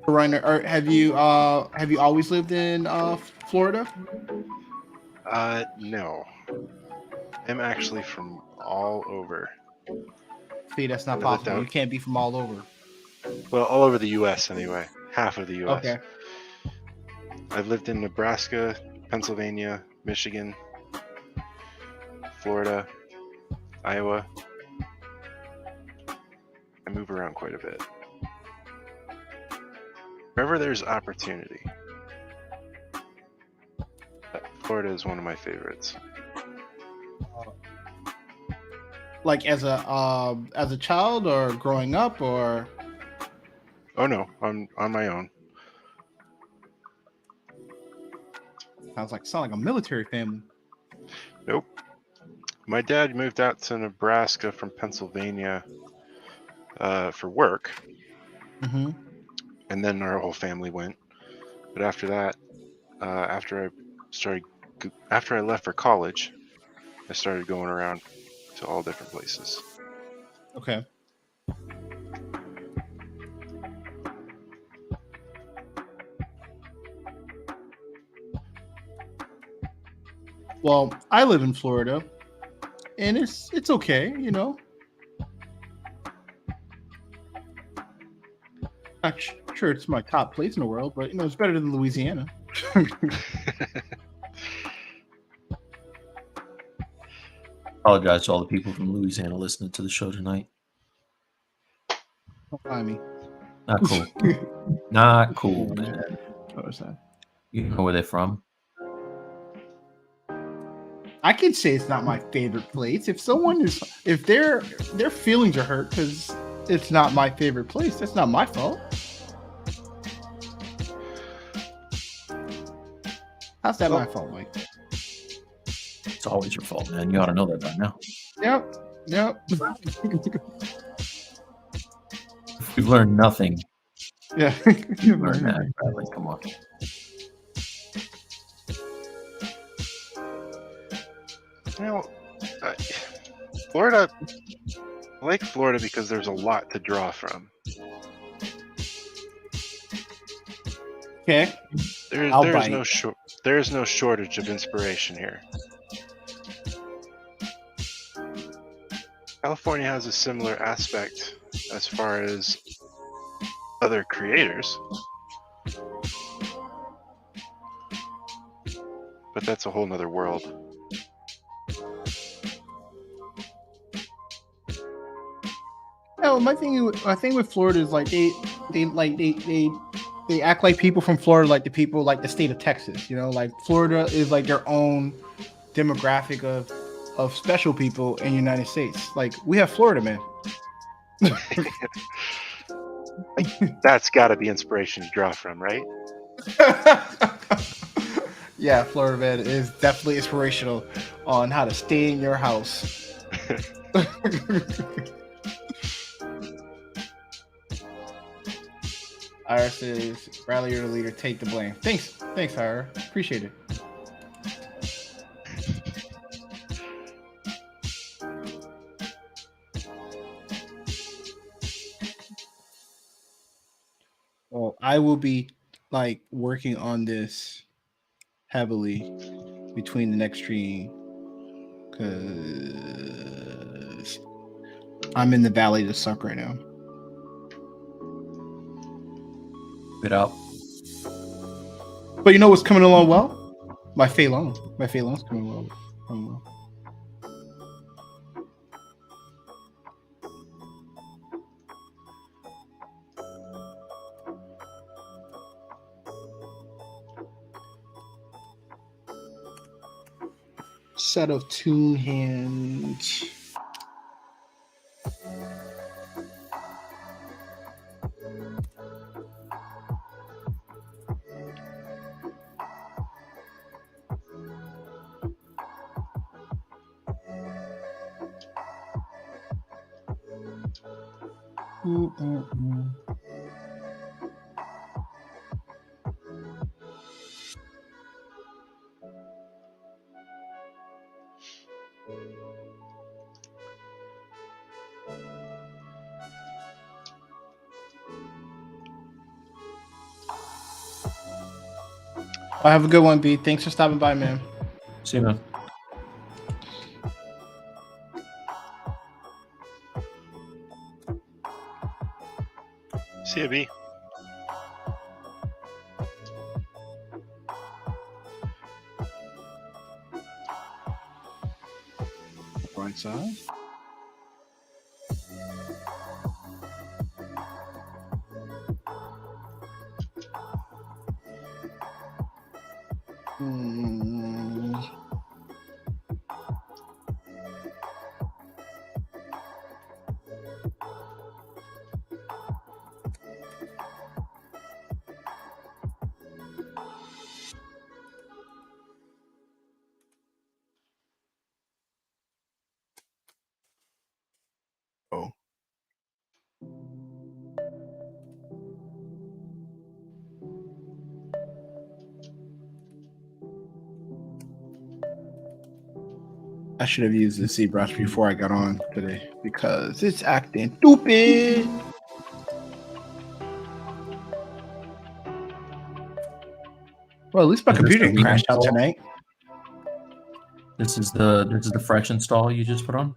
Ryan, have you always lived in Florida? No. I'm actually from all over. See, that's not I lived possible. out- You can't be from all over. Well, all over the U.S. anyway. Half of the U.S. Okay. I've lived in Nebraska, Pennsylvania, Michigan, Florida, Iowa. I move around quite a bit. Wherever there's opportunity. Florida is one of my favorites. Like as a child or growing up or Oh no, I'm on my own. sound like a military family. Nope. My dad moved out to Nebraska from Pennsylvania for work, Mm-hmm. and then our whole family went. But after that, after I left for college, I started going around to all different places. Okay. Well, I live in Florida, and it's okay, you know. Not sure it's my top place in the world, but you know it's better than Louisiana. Apologize to all the people from Louisiana listening to the show tonight. Don't mind me. Not cool. Not cool, man. What was that? You know where they're from. I can say it's not my favorite place. If their feelings are hurt because it's not my favorite place, that's not my fault. How's that my fault, Mike? It's always your fault, man. You ought to know that by now. Yep. Yep. We've learned nothing. Yeah. We've learned that, Bradley. Come on. You know, Florida, I like Florida because there's a lot to draw from. Okay. There's no shortage of inspiration here. California has a similar aspect as far as other creators, but that's a whole nother world. No, my thing with Florida is like they act like people from Florida, like the people like the state of Texas. You know, like Florida is like their own demographic of special people in the United States. Like we have Florida, man. That's got to be inspiration to draw from, right? Yeah, Florida man is definitely inspirational on how to stay in your house. Ira says, Bradley, you're the leader. Take the blame. Thanks, Ira. Appreciate it. Well, I will be like working on this heavily between the next stream because I'm in the valley to suck right now. Spit out. But you know what's coming along well? My Fei Long. My Fei Long's coming well. Set of tune hands. I have a good one, B. Thanks for stopping by, man. See you, man. See ya, B. Right side. Oh. I should have used the ZBrush before I got on today because it's acting stupid. Well, at least my computer didn't crash out tonight. This is the fresh install you just put on?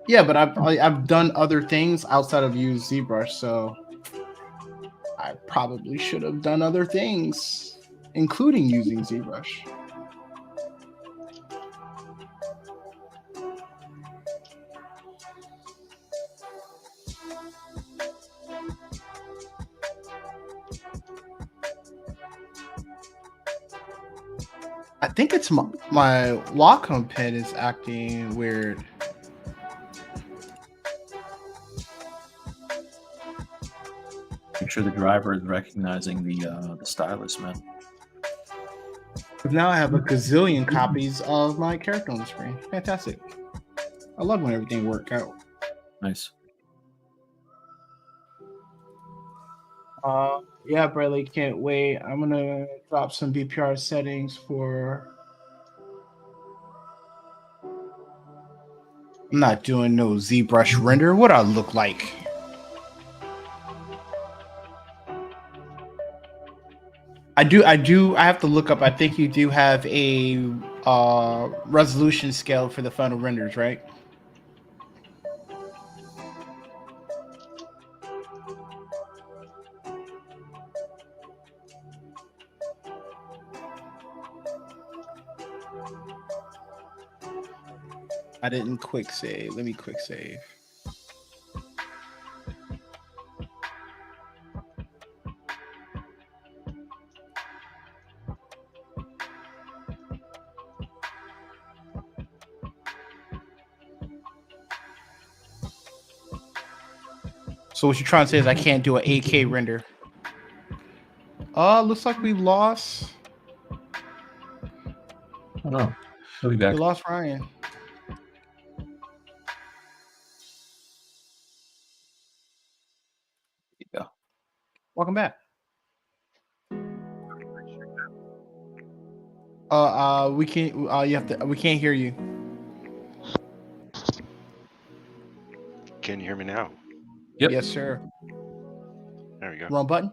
Yeah, but I've done other things outside of use ZBrush, so I probably should have done other things, including using ZBrush. I think it's my Wacom pen is acting weird. Make sure the driver is recognizing the stylus, man. Now I have a gazillion copies of my character on the screen. Fantastic. I love when everything work out. Nice. Yeah, Bradley, can't wait. I'm gonna drop some BPR settings for. I'm not doing no ZBrush render. What I look like? I do. I have to look up. I think you do have a resolution scale for the final renders, right? I didn't quick save. Let me quick save. So what you're trying to say is I can't do an 8K render. Looks like we lost. Oh no, he'll be back. We lost Ryan. Yeah. Welcome back. We can't. You have to. We can't hear you. Can you hear me now? Yep. Yes, sir. There we go. Wrong button.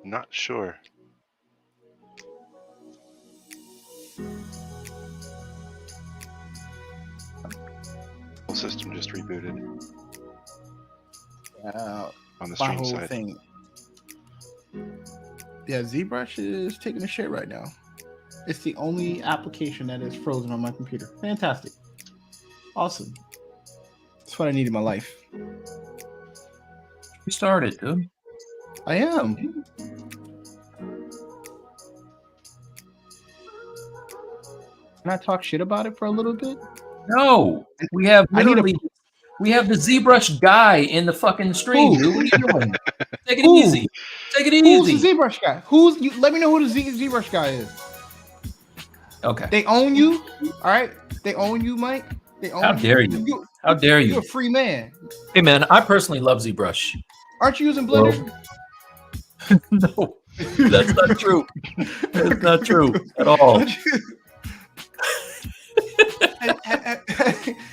Not sure. The system just rebooted on the My stream whole side. thing. Yeah, ZBrush is taking a shit right now. It's the only application that is frozen on my computer. Fantastic. Awesome. That's what I need in my life. We started, dude. I am. Can I talk shit about it for a little bit? No, we have I need a- literally we have the ZBrush guy in the fucking stream, Who? dude. What are you doing? Take it Who? easy. Take it Who's easy. the ZBrush guy? Let me know who the ZBrush guy is. Okay. They own you. All right. They own you, Mike. They own How dare you? How dare You're you? a free man. Hey man, I personally love ZBrush. Aren't you using Blender? No, that's not true. That's not true at all.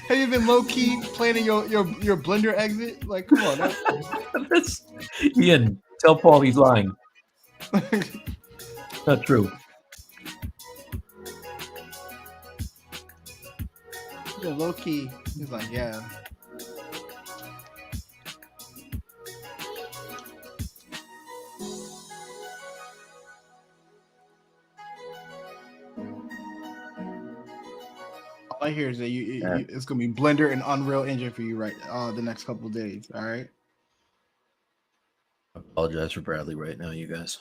Have you been low key planning your Blender exit? Like, come on. That's, Ian, tell Paul he's lying. Not true. Yeah, low key. He's like, yeah. All I hear is that it's gonna be Blender and Unreal Engine for you right the next couple of days. All right. I apologize for Bradley right now, you guys.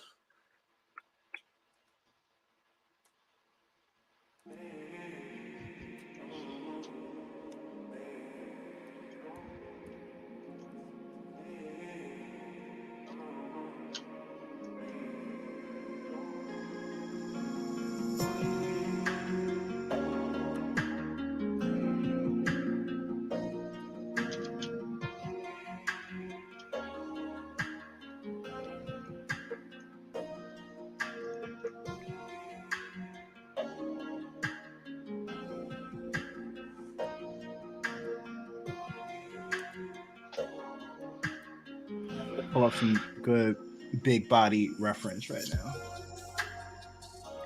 Pull up some good big body reference right now.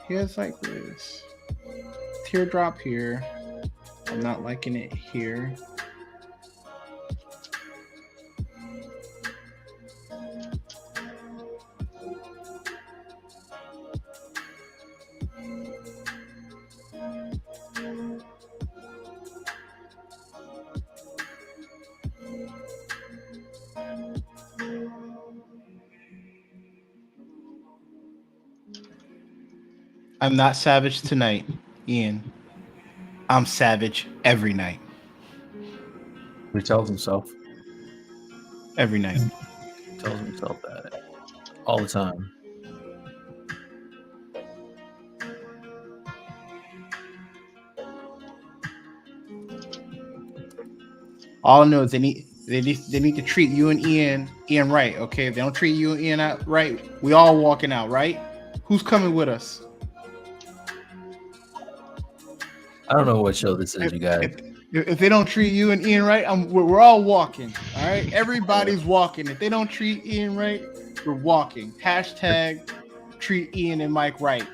Here's like this teardrop here. I'm not liking it here. I'm not savage tonight, Ian. I'm savage every night. He tells himself. Every night. He tells himself that all the time. All I know is they need to treat you and Ian right. Okay, if they don't treat you and Ian out right, we all walking out. Right? Who's coming with us? I don't know what show this is, you guys. If they don't treat you and Ian right, we're all walking. All right, everybody's walking. If they don't treat Ian right, we're walking. Hashtag treat Ian and Mike right.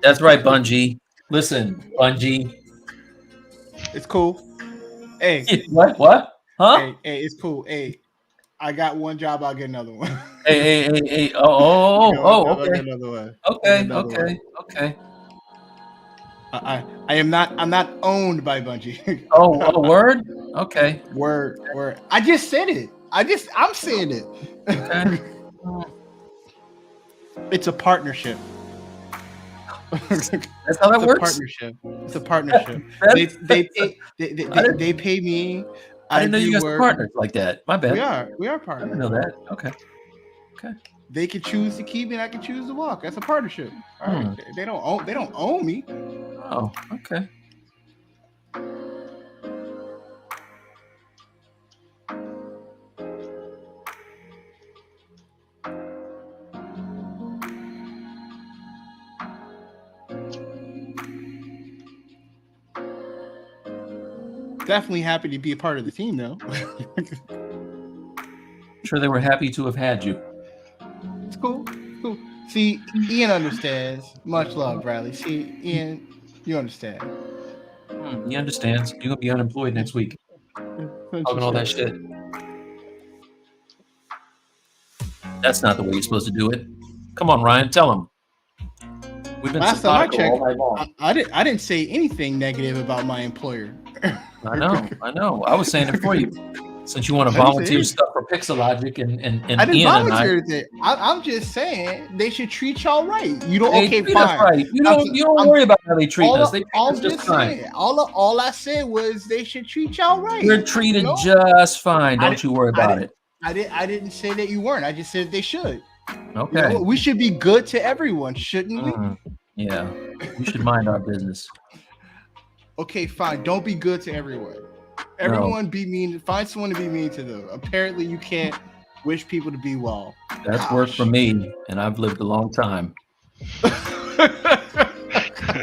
That's right, Bungie. Listen, Bungie. It's cool. Hey, What? Huh? Hey, it's cool. Hey, I got one job. I'll get another one. Hey. Oh, okay. Another one. Okay. I'm not owned by Bungie. Oh, word? Okay. Word. I just said it. I'm saying it. Okay. It's a partnership. That's how that works. It's a partnership. They pay me. I didn't know you guys were partners like that. My bad. We are partners. I didn't know that. Okay. They can choose to keep me, and I can choose to walk. That's a partnership. All right. They don't own me. Oh, okay. Definitely happy to be a part of the team, though. Sure, they were happy to have had you. It's cool. See, Ian understands. Much love, Bradley. See, Ian, you understand. He understands. You're gonna be unemployed next week. Talking all that shit. That's not the way you're supposed to do it. Come on, Ryan, tell him. We've been last time I checked, all night long. I didn't say anything negative about my employer. I know. I was saying it for you. Since you want to volunteer stuff for Pixelogic and I didn't Ian volunteer and it. I'm just saying they should treat y'all right. You don't. They Okay, treat fine. us right. You don't worry about how they treat us. They treat us just fine. All I said was they should treat y'all right. We're treated just fine. Don't you worry about it. I didn't say that you weren't. I just said they should. Okay. We should be good to everyone, shouldn't we? Yeah. We should mind our business. Okay, fine. Don't be good to everyone. Everyone be mean. Find someone to be mean to them. Apparently, you can't wish people to be well. That's worked for me, and I've lived a long time.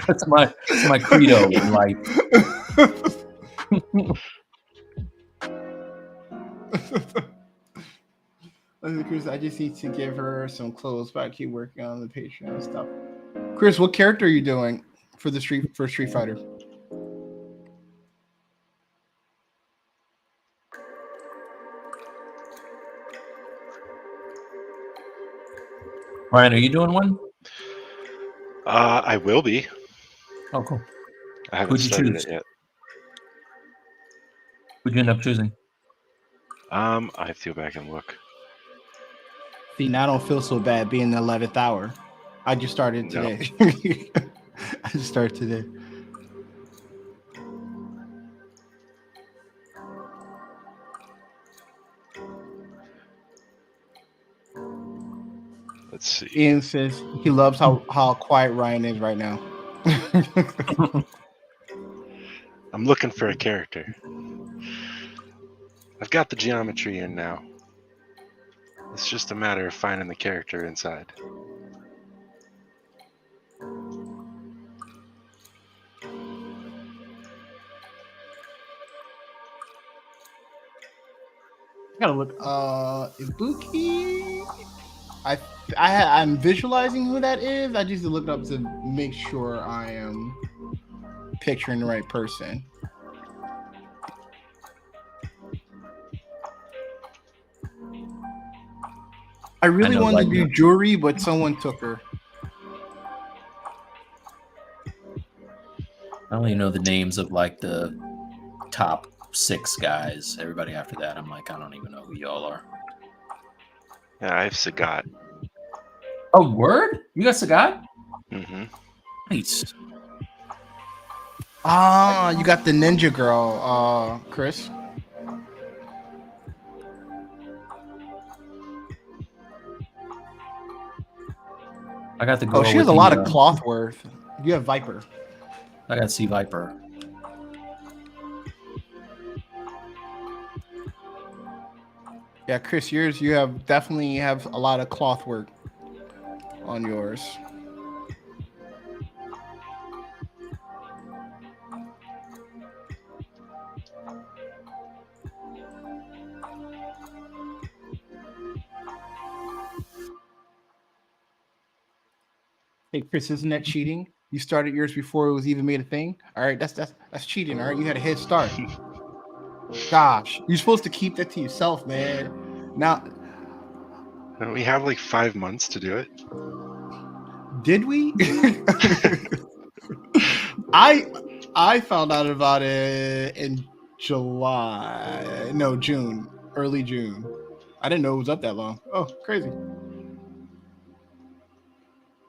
That's my credo in life. Chris, I just need to give her some clothes, but I keep working on the Patreon stuff. Chris, what character are you doing for Street Fighter? Ryan, are you doing one? I will be. Oh, cool. I haven't started it yet. Who'd you end up choosing? I have to go back and look. See, now I don't feel so bad being the 11th hour. I just started today. I just started today. Let's see. Ian says he loves how quiet Ryan is right now. I'm looking for a character. I've got the geometry in now. It's just a matter of finding the character inside. I gotta look. Ibuki. I'm visualizing who that is. I just looked up to make sure I am picturing the right person. I really wanted to do Juri, but someone took her. I only know the names of like the top 6 guys. Everybody after that, I'm like, I don't even know who y'all are. Yeah, I have Sagat. Oh, word? You got Sagat? Mm-hmm. Nice. Ah, you got the ninja girl, Chris. I got the girl. Oh, she has a lot of cloth worth. You have Viper. I got C Viper. Yeah, Chris, yours you have definitely have a lot of cloth work on yours. Hey, Chris, isn't that cheating? You started yours before it was even made a thing. All right, that's cheating. All right, you had a head start. Gosh, you're supposed to keep that to yourself, man. Now, Don't we have like 5 months to do it? did we? I I found out about it in July. No, June, early June. I didn't know it was up that long. Oh, crazy.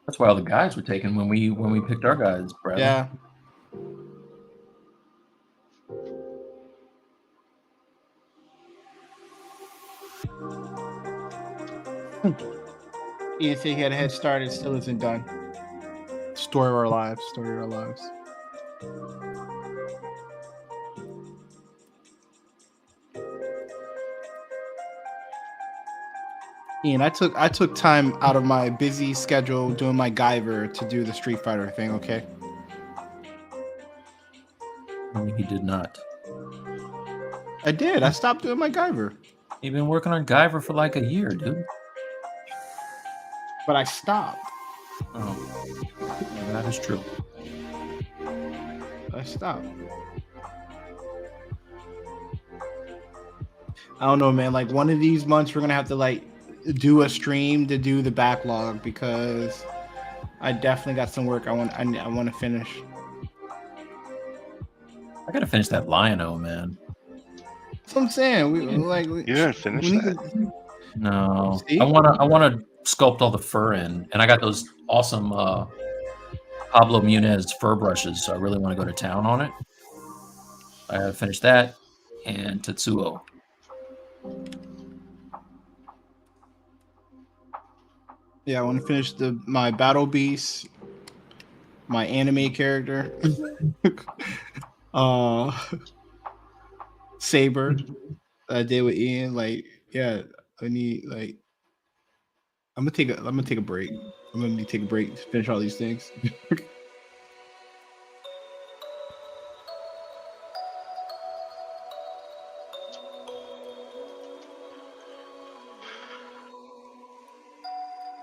That's why all the guys were taken when we picked our guys, Bradley. Yeah. Ian said he had a head start. It still isn't done. Story of our lives. Story of our lives. Ian, I took time out of my busy schedule doing my Guyver to do the Street Fighter thing. Okay. He did not. I did. I stopped doing my Guyver. You've been working on Guyver for like a year, dude. But I stopped. Oh, yeah, that is true. I stopped. I don't know, man. Like one of these months, we're gonna have to like do a stream to do the backlog because I definitely got some work I want to finish. I gotta finish that Lion-O, man. That's what I'm saying. You didn't finish that? No, See? I wanna sculpt all the fur in, and I got those awesome Pablo Munez fur brushes, so I really want to go to town on it. I gotta finish that and Tetsuo. Yeah, I want to finish my Battle Beast, my anime character, Saber. That I did with Ian. Like, yeah, I need like. I'm gonna take a break. I'm gonna need to take a break to finish all these things.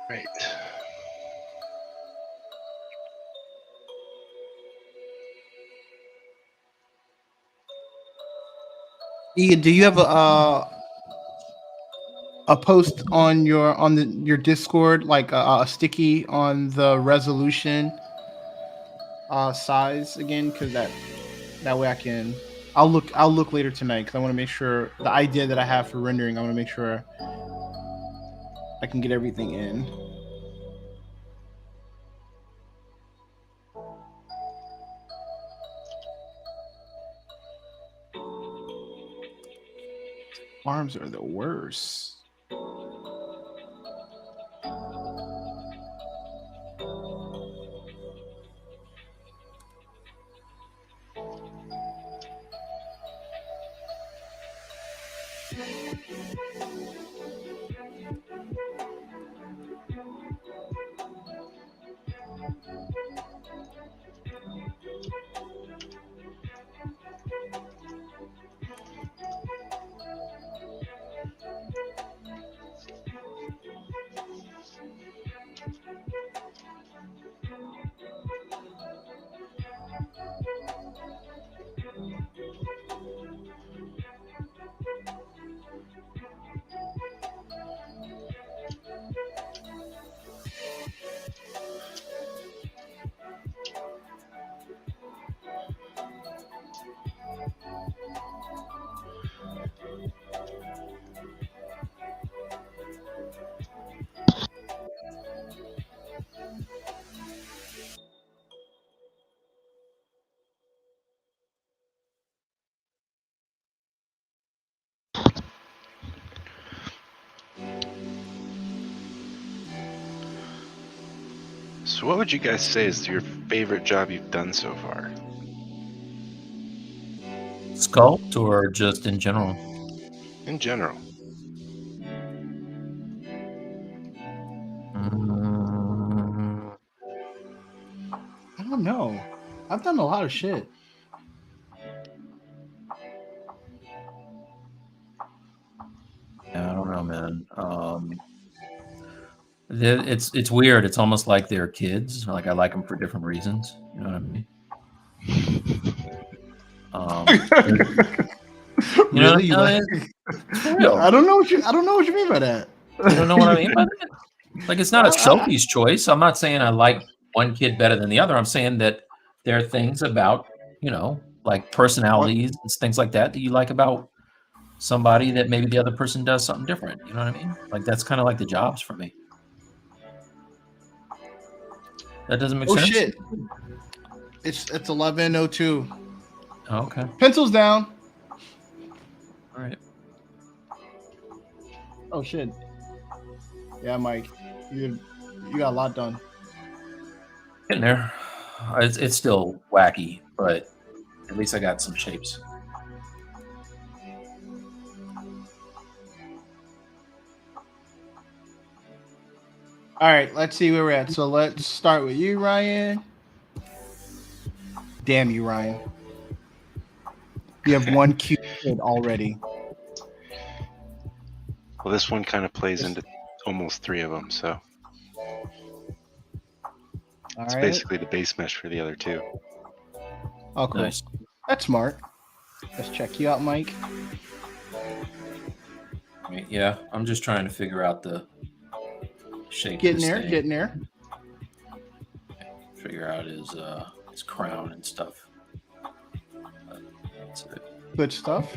Right. Ian, do you have a post on your Discord, like a sticky on the resolution size again? Because that way I'll look later tonight because I want to make sure the idea that I have for rendering. I want to make sure I can get everything in. Arms are the worst. So what would you guys say is your favorite job you've done so far? Sculpt or just in general? In general. I don't know. I've done a lot of shit. Yeah, I don't know, man. It's weird. It's almost like they're kids. Like I like them for different reasons. You know what I mean? You know, Really? You like- it's real. I don't know what you mean by that. You don't know what I mean by that? Like it's not a Sophie's choice. I'm not saying I like one kid better than the other. I'm saying that there are things about, like personalities and things like that you like about somebody that maybe the other person does something different. You know what I mean? Like that's kind of like the jobs for me. That doesn't make sense. Oh shit! It's 11:02. Oh, okay. Pencils down. All right. Oh shit! Yeah, Mike, you got a lot done. In there. It's still wacky, but at least I got some shapes. All right, let's see where we're at. So let's start with you, Ryan. Damn you, Ryan. You have one cute kid already. Well, this one kind of plays into almost 3 of them, so All it's right. basically the base mesh for the other 2. Oh, cool. Nice. That's smart. Let's check you out, Mike. Yeah, I'm just trying to figure out the shape. of Getting this there, thing. getting there. Figure out his crown and stuff. That's it. Good stuff.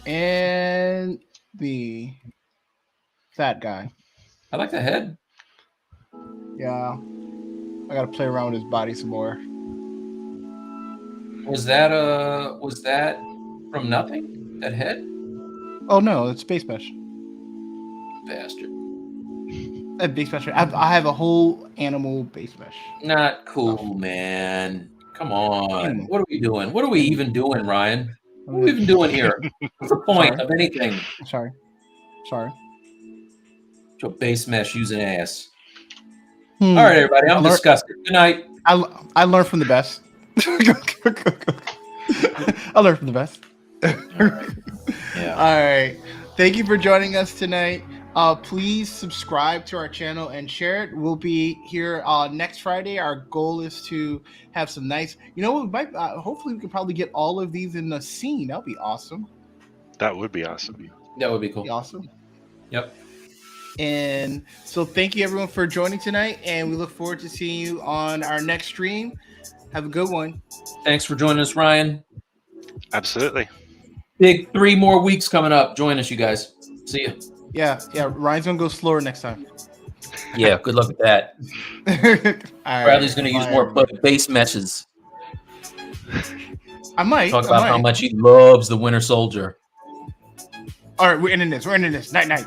And the fat guy. I like the head. Yeah. I gotta play around with his body some more. Was that from nothing? That head? Oh no, it's Space Mesh. Bastard. Base mesh. I have a whole animal base mesh. Not cool, man. Come on. Animal. What are we doing? What are we even doing, Ryan? What are we even doing here? What's the point Sorry. of anything? Sorry. To a base mesh using ass. Hmm. All right, everybody. I'm Learn- disgusted. Good night. I learned from the best. I learned from the best. Yeah. All right. Thank you for joining us tonight. Please subscribe to our channel and share it. We'll be here next Friday. Our goal is to have some nice, we might, hopefully we can probably get all of these in the scene. That'll be awesome. That would be awesome. That would be cool. Be awesome. Yep. And so thank you everyone for joining tonight. And we look forward to seeing you on our next stream. Have a good one. Thanks for joining us, Ryan. Absolutely. Big 3 more weeks coming up. Join us, you guys. See you. Yeah. Ryan's going to go slower next time. Yeah, good luck with that. All right. Bradley's going to use Bye, more everybody. base meshes. I might. Talk about how much he loves the Winter Soldier. All right, we're ending this. Night.